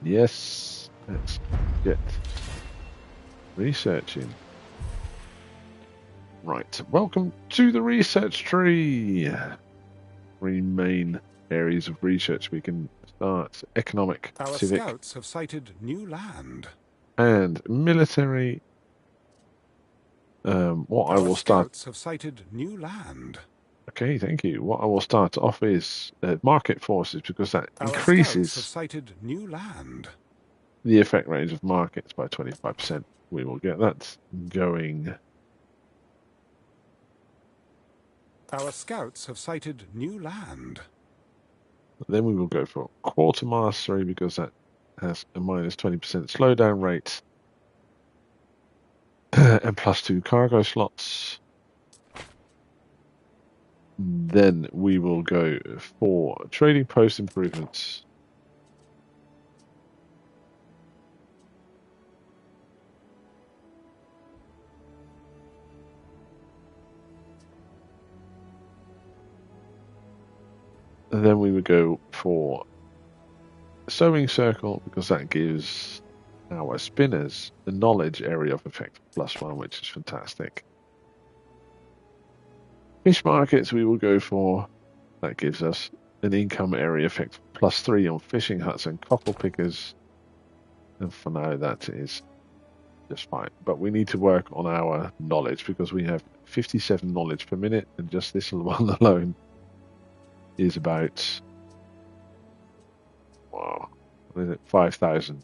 Speaker 1: Yes. Let's get researching. Right. Welcome to the research tree. 3 main areas of research we can start: economic,
Speaker 7: Our
Speaker 1: civic,
Speaker 7: scouts have sighted new land.
Speaker 1: and military. What I
Speaker 7: Our
Speaker 1: will start.
Speaker 7: scouts have sighted new land.
Speaker 1: Okay, thank you. What I will start off is market forces, because that
Speaker 7: Our scouts have
Speaker 1: increases
Speaker 7: sighted new land.
Speaker 1: the effect range of markets by 25%. We will get that going.
Speaker 7: Our scouts have sighted new land.
Speaker 1: Then we will go for quarter mastery, because that has a minus 20% slowdown rate and plus 2 cargo slots. Then we will go for trading post improvements. And then we would go for sewing circle, because that gives our spinners the knowledge area of effect +1, which is fantastic. Fish markets we will go for. That gives us an income area effect +3 on fishing huts and cockle pickers. And for now that is just fine. But we need to work on our knowledge, because we have 57 knowledge per minute, and just this one alone is about, wow, what is it, 5,000.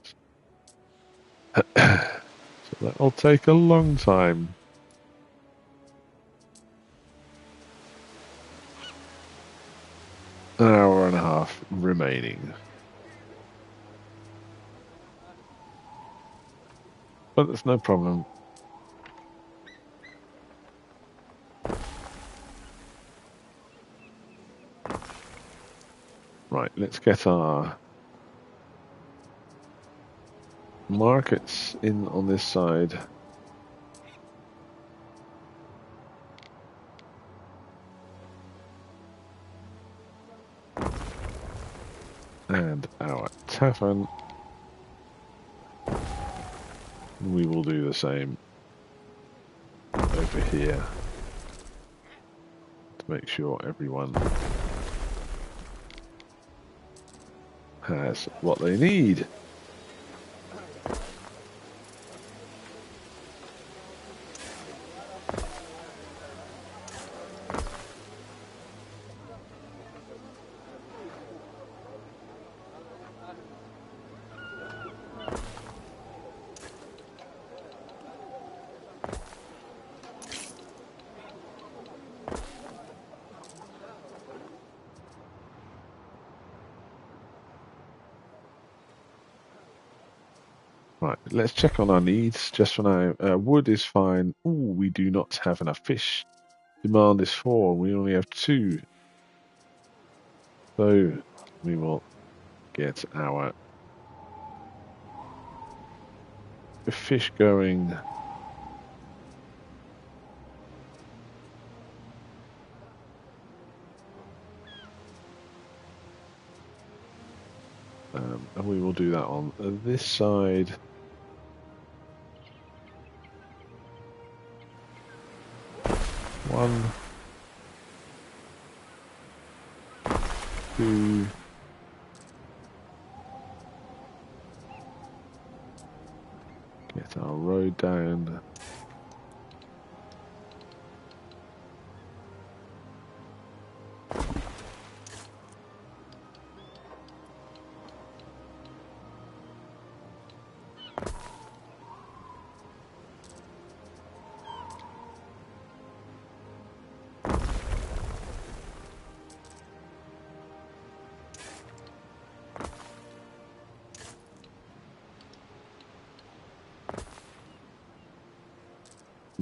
Speaker 1: So that'll take a long time. An hour and a half remaining. But that's no problem. Right, let's get our markets in on this side. And our tavern. We will do the same over here to make sure everyone has what they need. Right, let's check on our needs just for now. Wood is fine. Ooh, we do not have enough fish. Demand is 4. We only have 2. So we will get our fish going. And we will do that on this side. One, 2, get our road down.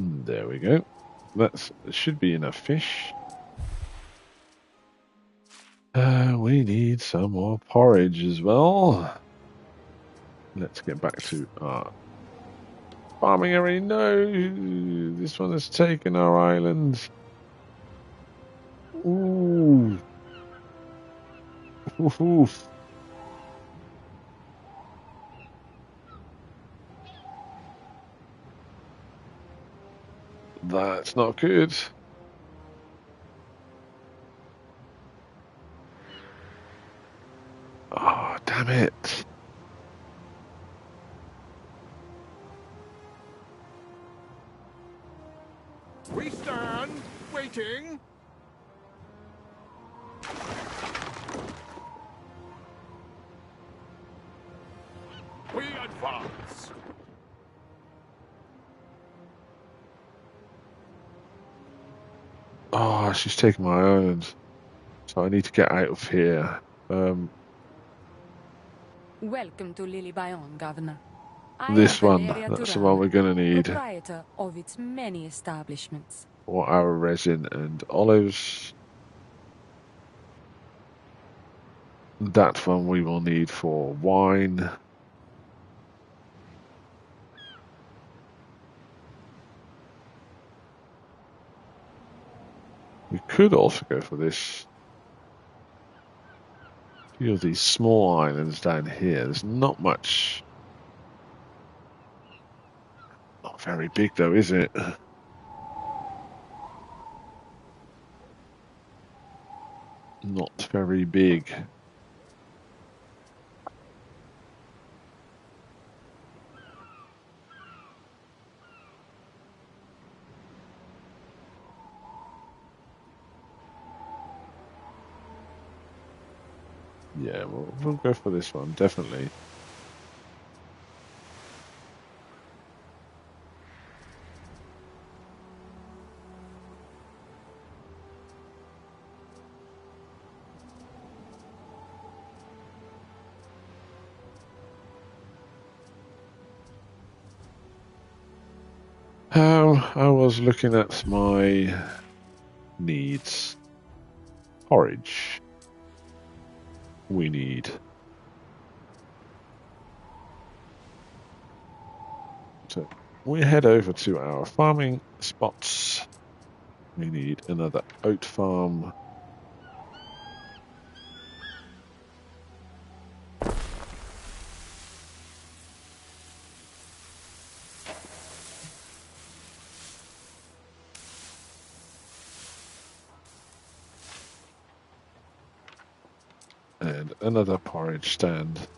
Speaker 1: There we go. That should be enough fish. We need some more porridge as well. Let's get back to our farming area. No, this one has taken our island. Ooh. Oof. That's not good. Oh, damn it.
Speaker 10: We stand, waiting. We advance.
Speaker 1: Oh, she's taken my island. So I need to get out of here.
Speaker 2: Welcome to Lily Bayon, Governor. I
Speaker 1: This
Speaker 2: am
Speaker 1: one.
Speaker 2: Valeria
Speaker 1: That's the
Speaker 2: Turan,
Speaker 1: one we're going to need.
Speaker 2: proprietor of its many establishments.
Speaker 1: For our resin and olives. That one we will need for wine. We could also go for this. A few of these small islands down here. There's not much. Not very big though, is it? Not very big. Yeah, we'll go for this one, definitely. I was looking at my needs. Porridge. We need. So we head over to our farming spots. We need another oat farm. And another porridge stand.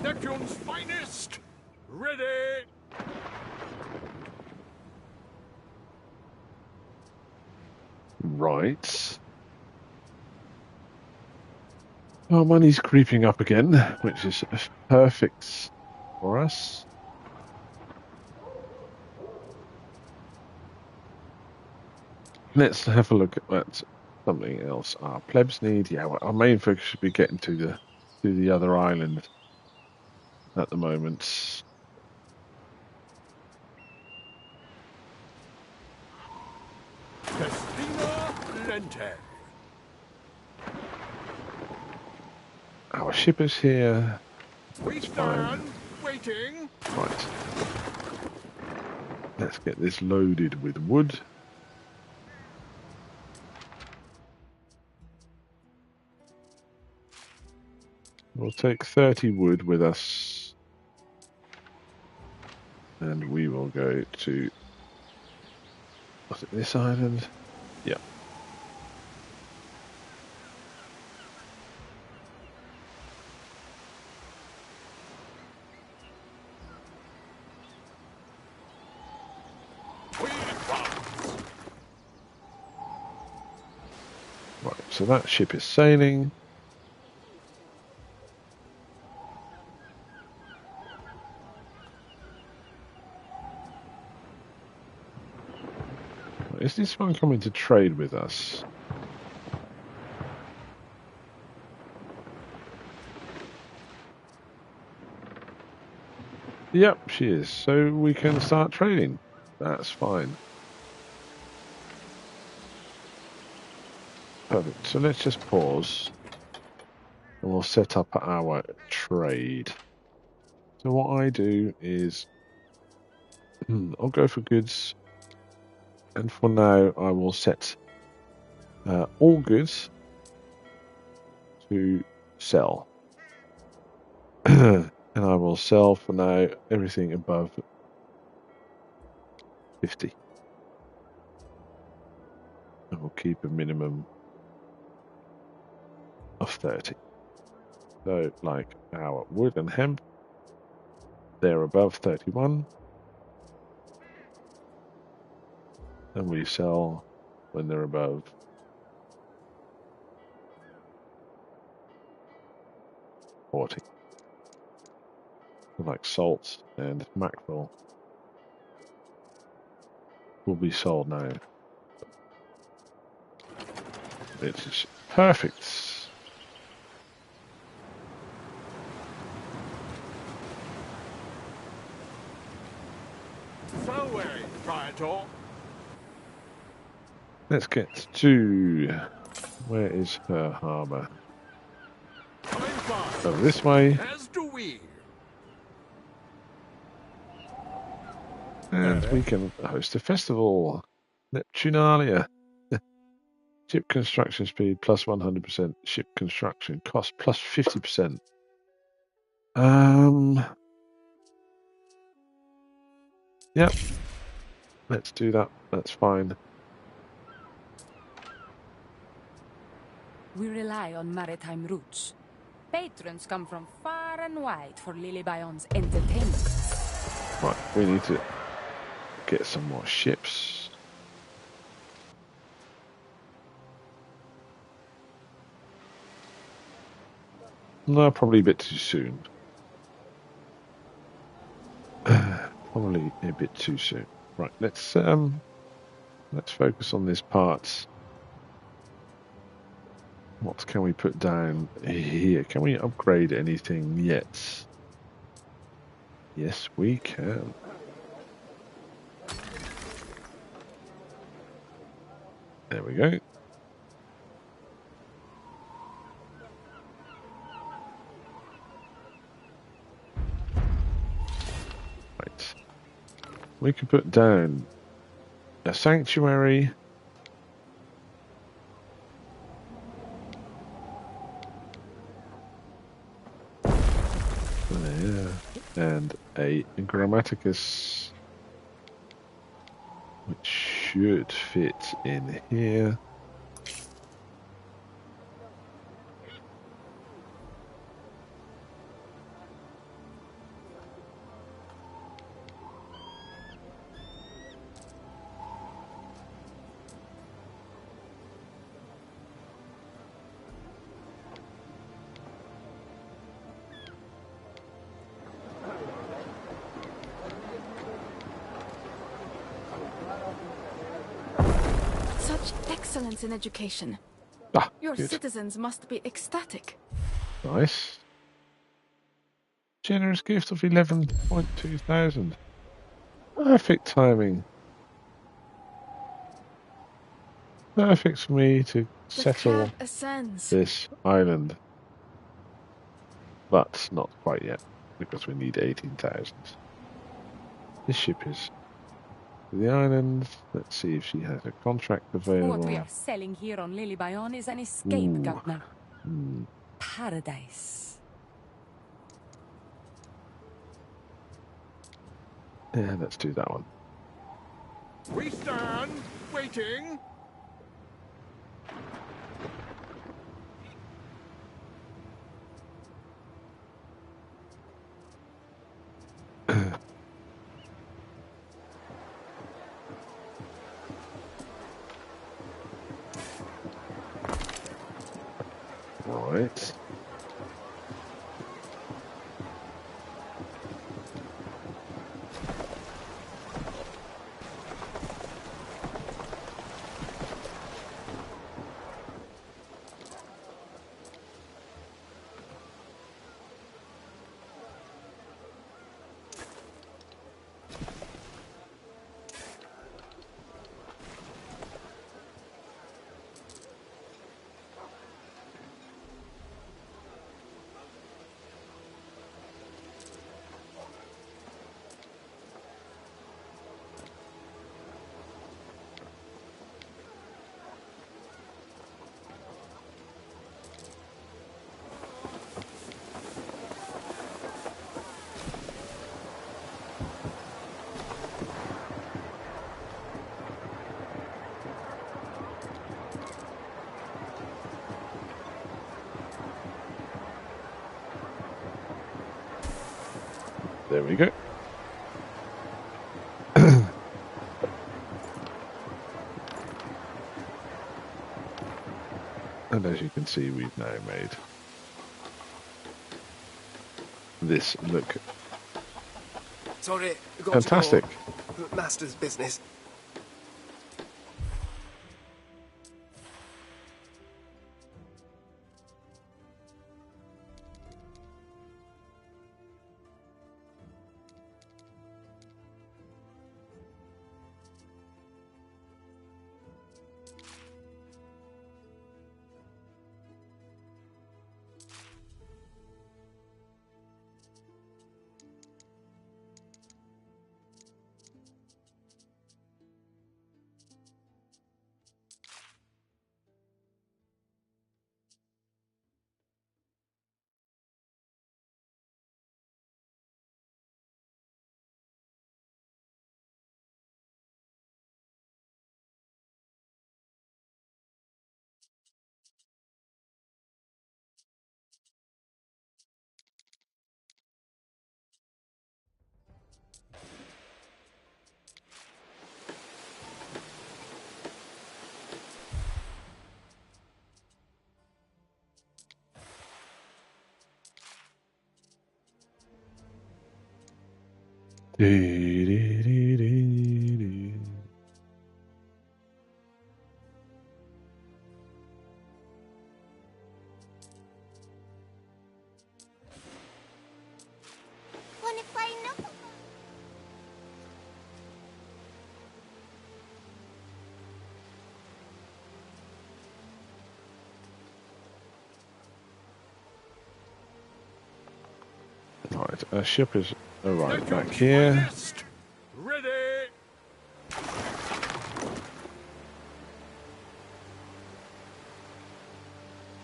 Speaker 10: Neptune's finest. Ready.
Speaker 1: Right. Our money's creeping up again, which is perfect for us. Let's have a look at something else. Our plebs need. Yeah, well, our main focus should be getting to the other island at the moment.
Speaker 10: Festina Lente.
Speaker 1: Our ship is here.
Speaker 10: We stand, waiting.
Speaker 1: Right. Let's get this loaded with wood. We'll take 30 wood with us. And we will go to... Was it this island? Yeah.
Speaker 10: We advance.
Speaker 1: Right, so that ship is sailing. Is this one coming to trade with us? Yep, she is. So we can start trading. That's fine. Perfect. So let's just pause. And we'll set up our trade. So what I do is I'll go for goods. And for now, I will set all goods to sell. And I will sell for now everything above 50. I will keep a minimum of 30. So, like our wood and hemp, they're above 31. And we sell when they're above 40. Like salt and mackerel will be sold now. It's perfect.
Speaker 10: So, Praetor.
Speaker 1: Let's get to... Where is her harbour? Over this way.
Speaker 10: As do we.
Speaker 1: And we can host a festival. Neptunalia. Ship construction speed plus 100%. Ship construction cost plus 50%. Yep. Let's do that. That's fine.
Speaker 2: We rely on maritime routes. Patrons come from far and wide for Lilybion's entertainment.
Speaker 1: Right, we need to get some more ships. No, probably a bit too soon. Probably a bit too soon. Right, let's focus on this part. What can we put down here? Can we upgrade anything yet? Yes, we can. There we go. Right. We can put down a sanctuary. There. And a Grammaticus, which should fit in here.
Speaker 6: Excellence in education.
Speaker 1: Ah,
Speaker 6: Your
Speaker 1: good.
Speaker 6: citizens must be ecstatic.
Speaker 1: Nice. Generous gift of 11.2 thousand. Perfect timing. Perfect for me to settle this island. But not quite yet, because we need 18,000. This ship is to the island. Let's see if she has a contract available.
Speaker 2: What we are selling here on Lilybyon is an escape,
Speaker 1: Ooh.
Speaker 2: Governor. Paradise.
Speaker 1: Yeah, let's do that one.
Speaker 10: We stand waiting.
Speaker 1: Right. There we go. And as you can see, we've now made this look
Speaker 12: Sorry, got
Speaker 1: fantastic.
Speaker 12: to go. Master's business.
Speaker 1: Right, our ship is arrived back here.
Speaker 10: Ready!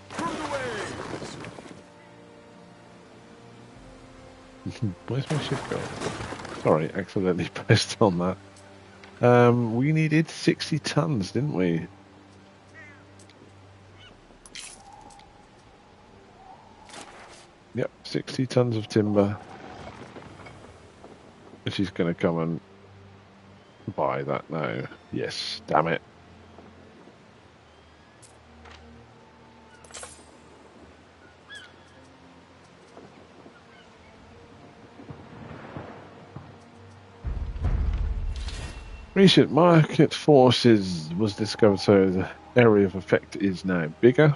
Speaker 10: Through the waves!
Speaker 1: Where's my ship going? Sorry, accidentally pressed on that. We needed 60 tons, didn't we? Yep, 60 tons of timber. She's going to come and buy that now. Yes, damn it. Recent market forces was discovered, so the area of effect is now bigger.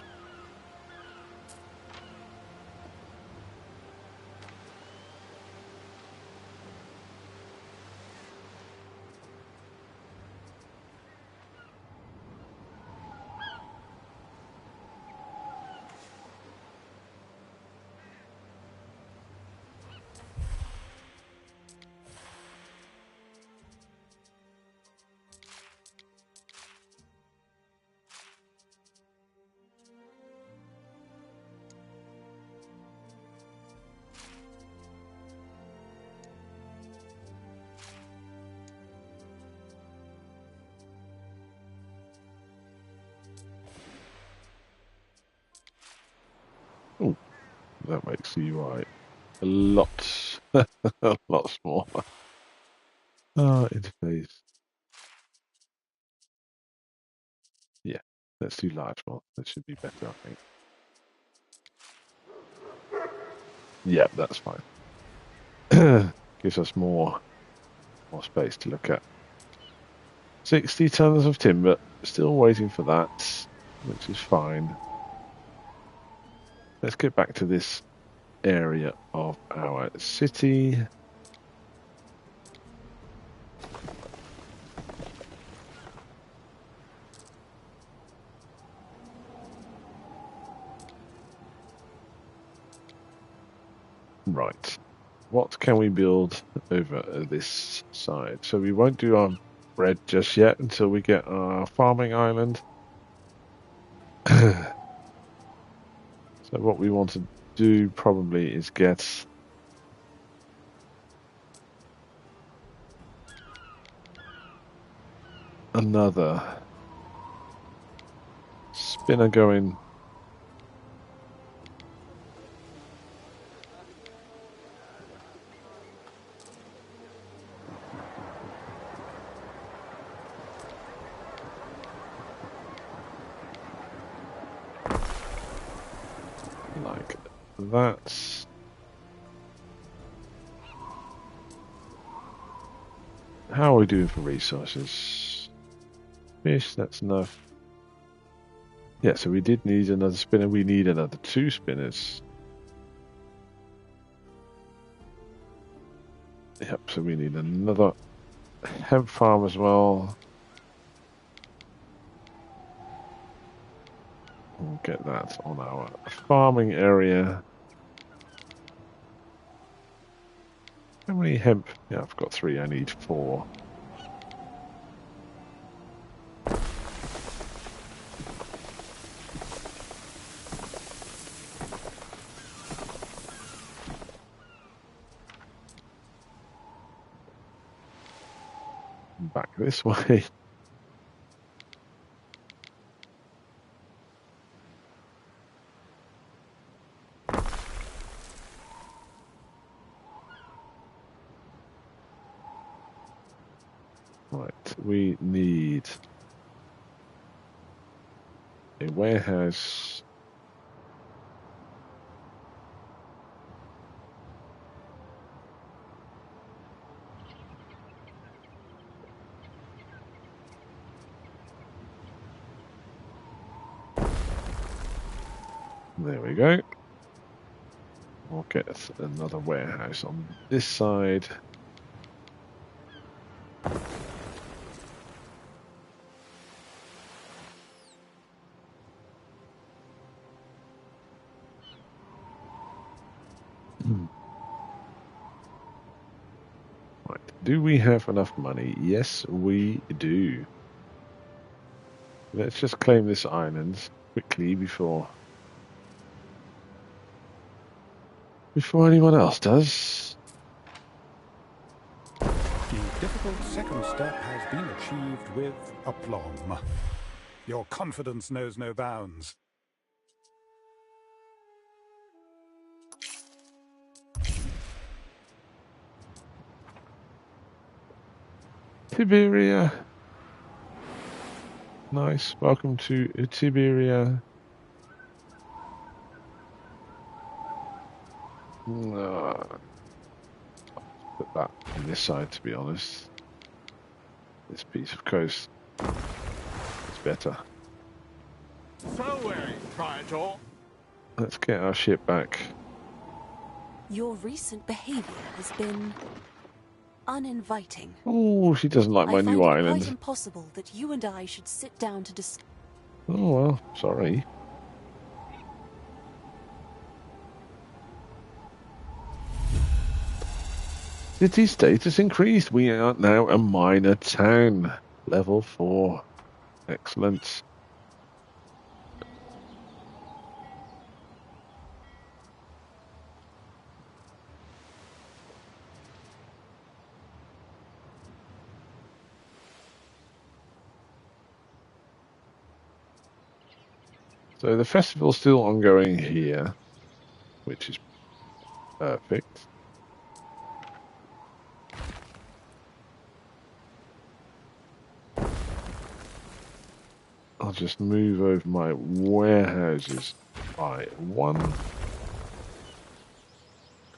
Speaker 1: Oh, that makes the UI a lot, a lot smaller. Interface. Yeah, let's do large one. That should be better, I think. Yeah, that's fine. Gives us more space to look at. 60 tons of timber. Still waiting for that, which is fine. Let's get back to this area of our city. Right. What can we build over this side? So we won't do our bread just yet until we get our farming island. So what we want to do probably is get another spinner going. Like that. How are we doing for resources? Fish, that's enough. Yeah, so we did need another spinner. We need another 2 spinners. Yep, so we need another hemp farm as well. We'll get that on our farming area. How many hemp? Yeah, I've got 3. I need 4. Back this way. Right, we need a warehouse. There we go. We'll get another warehouse on this side. Right. Do we have enough money? Yes, we do. Let's just claim this island quickly before anyone else does.
Speaker 7: The difficult second step has been achieved with aplomb. Your confidence knows no bounds.
Speaker 1: Tiberia. Nice. Welcome to Tiberia. Put that on this side, to be honest. This piece of coast is better.
Speaker 10: So, Praetor.
Speaker 1: Let's get our ship back.
Speaker 9: Your recent behavior has been uninviting.
Speaker 1: Oh, she doesn't like my new
Speaker 9: I find it
Speaker 1: island.
Speaker 9: quite impossible that you and I should sit down to discuss.
Speaker 1: Oh, well, sorry. City status increased. We are now a minor town. Level 4. Excellent. So the festival's still ongoing here, which is perfect. I'll just move over my warehouses by 1.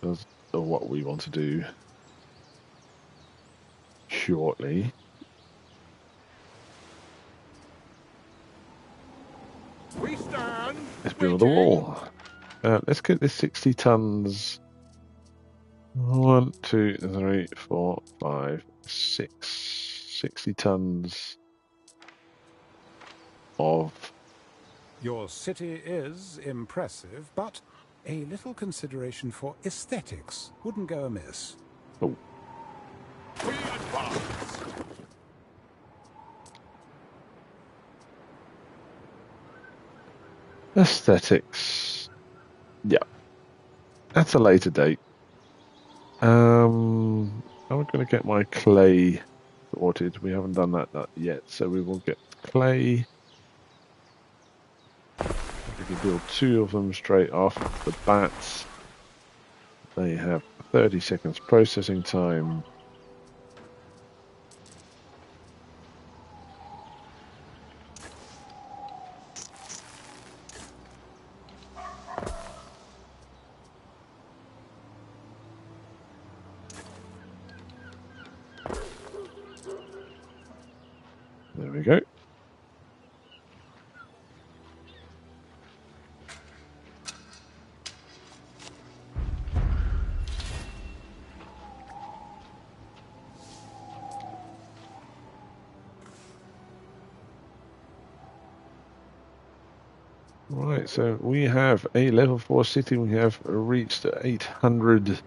Speaker 1: because of what we want to do shortly.
Speaker 10: We stand.
Speaker 1: Let's build a wall. Let's get this 60 tons. 1, 2, 3, 4, 5, 6. 60 tons of.
Speaker 7: Your city is impressive, but a little consideration for aesthetics wouldn't go amiss.
Speaker 1: Oh.
Speaker 10: We advance.
Speaker 1: Aesthetics. Yeah. At a later date. I'm going to get my clay sorted. We haven't done that yet, so we will get clay. We can build 2 of them straight off the bat. They have 30 seconds processing time. There we go. Right, so we have a level 4 city. We have reached 800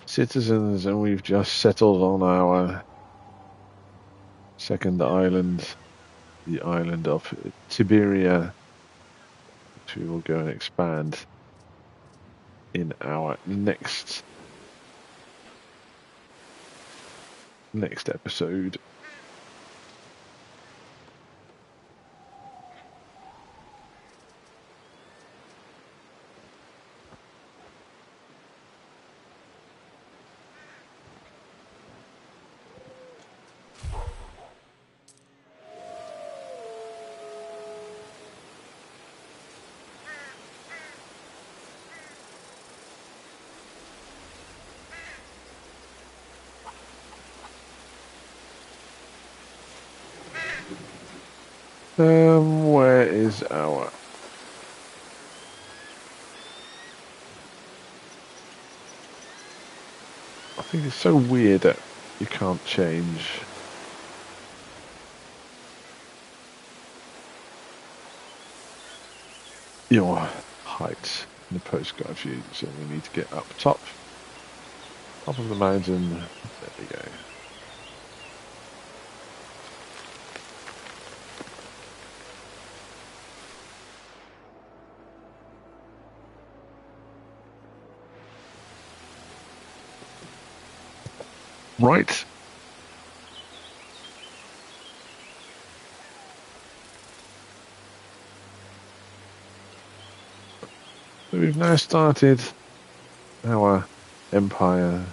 Speaker 1: citizens, and we've just settled on our second island, the island of Tiberia, which we will go and expand in our next episode. Where is our... I think it's so weird that you can't change your height in the postcard view. So we need to get up top of the mountain. There we go. Right. So we've now started our empire.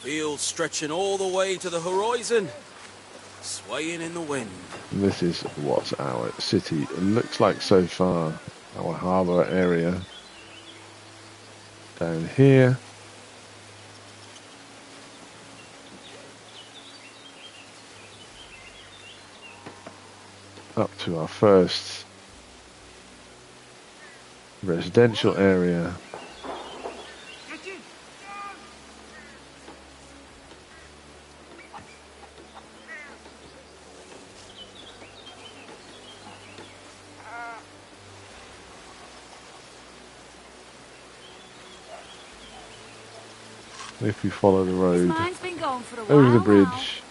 Speaker 13: Fields stretching all the way to the horizon, swaying in the wind.
Speaker 1: This is what our city looks like so far. Our harbour area down here. Up to our first residential area. If we follow the road over the bridge,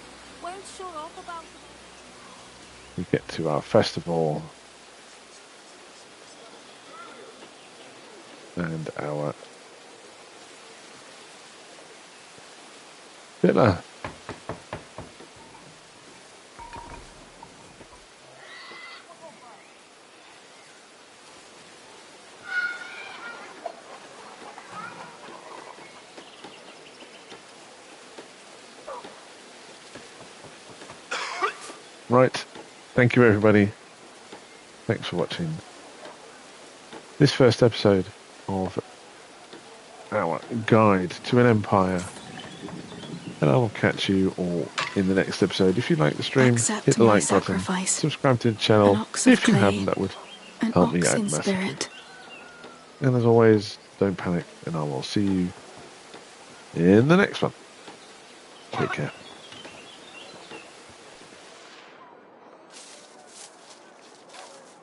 Speaker 1: we get to our festival and our villa. Right. Thank you, everybody. Thanks for watching. this first episode of our guide to an empire. And I will catch you all in the next episode. If you like the stream,
Speaker 6: Accept
Speaker 1: hit the
Speaker 6: my
Speaker 1: like button,
Speaker 6: sacrifice.
Speaker 1: subscribe to the
Speaker 6: An
Speaker 1: channel.
Speaker 6: ox of
Speaker 1: If you
Speaker 6: clay,
Speaker 1: haven't, that would
Speaker 6: an
Speaker 1: help me
Speaker 6: ox
Speaker 1: out
Speaker 6: in
Speaker 1: massively.
Speaker 6: spirit.
Speaker 1: And as always, don't panic, and I will see you in the next one. Take care.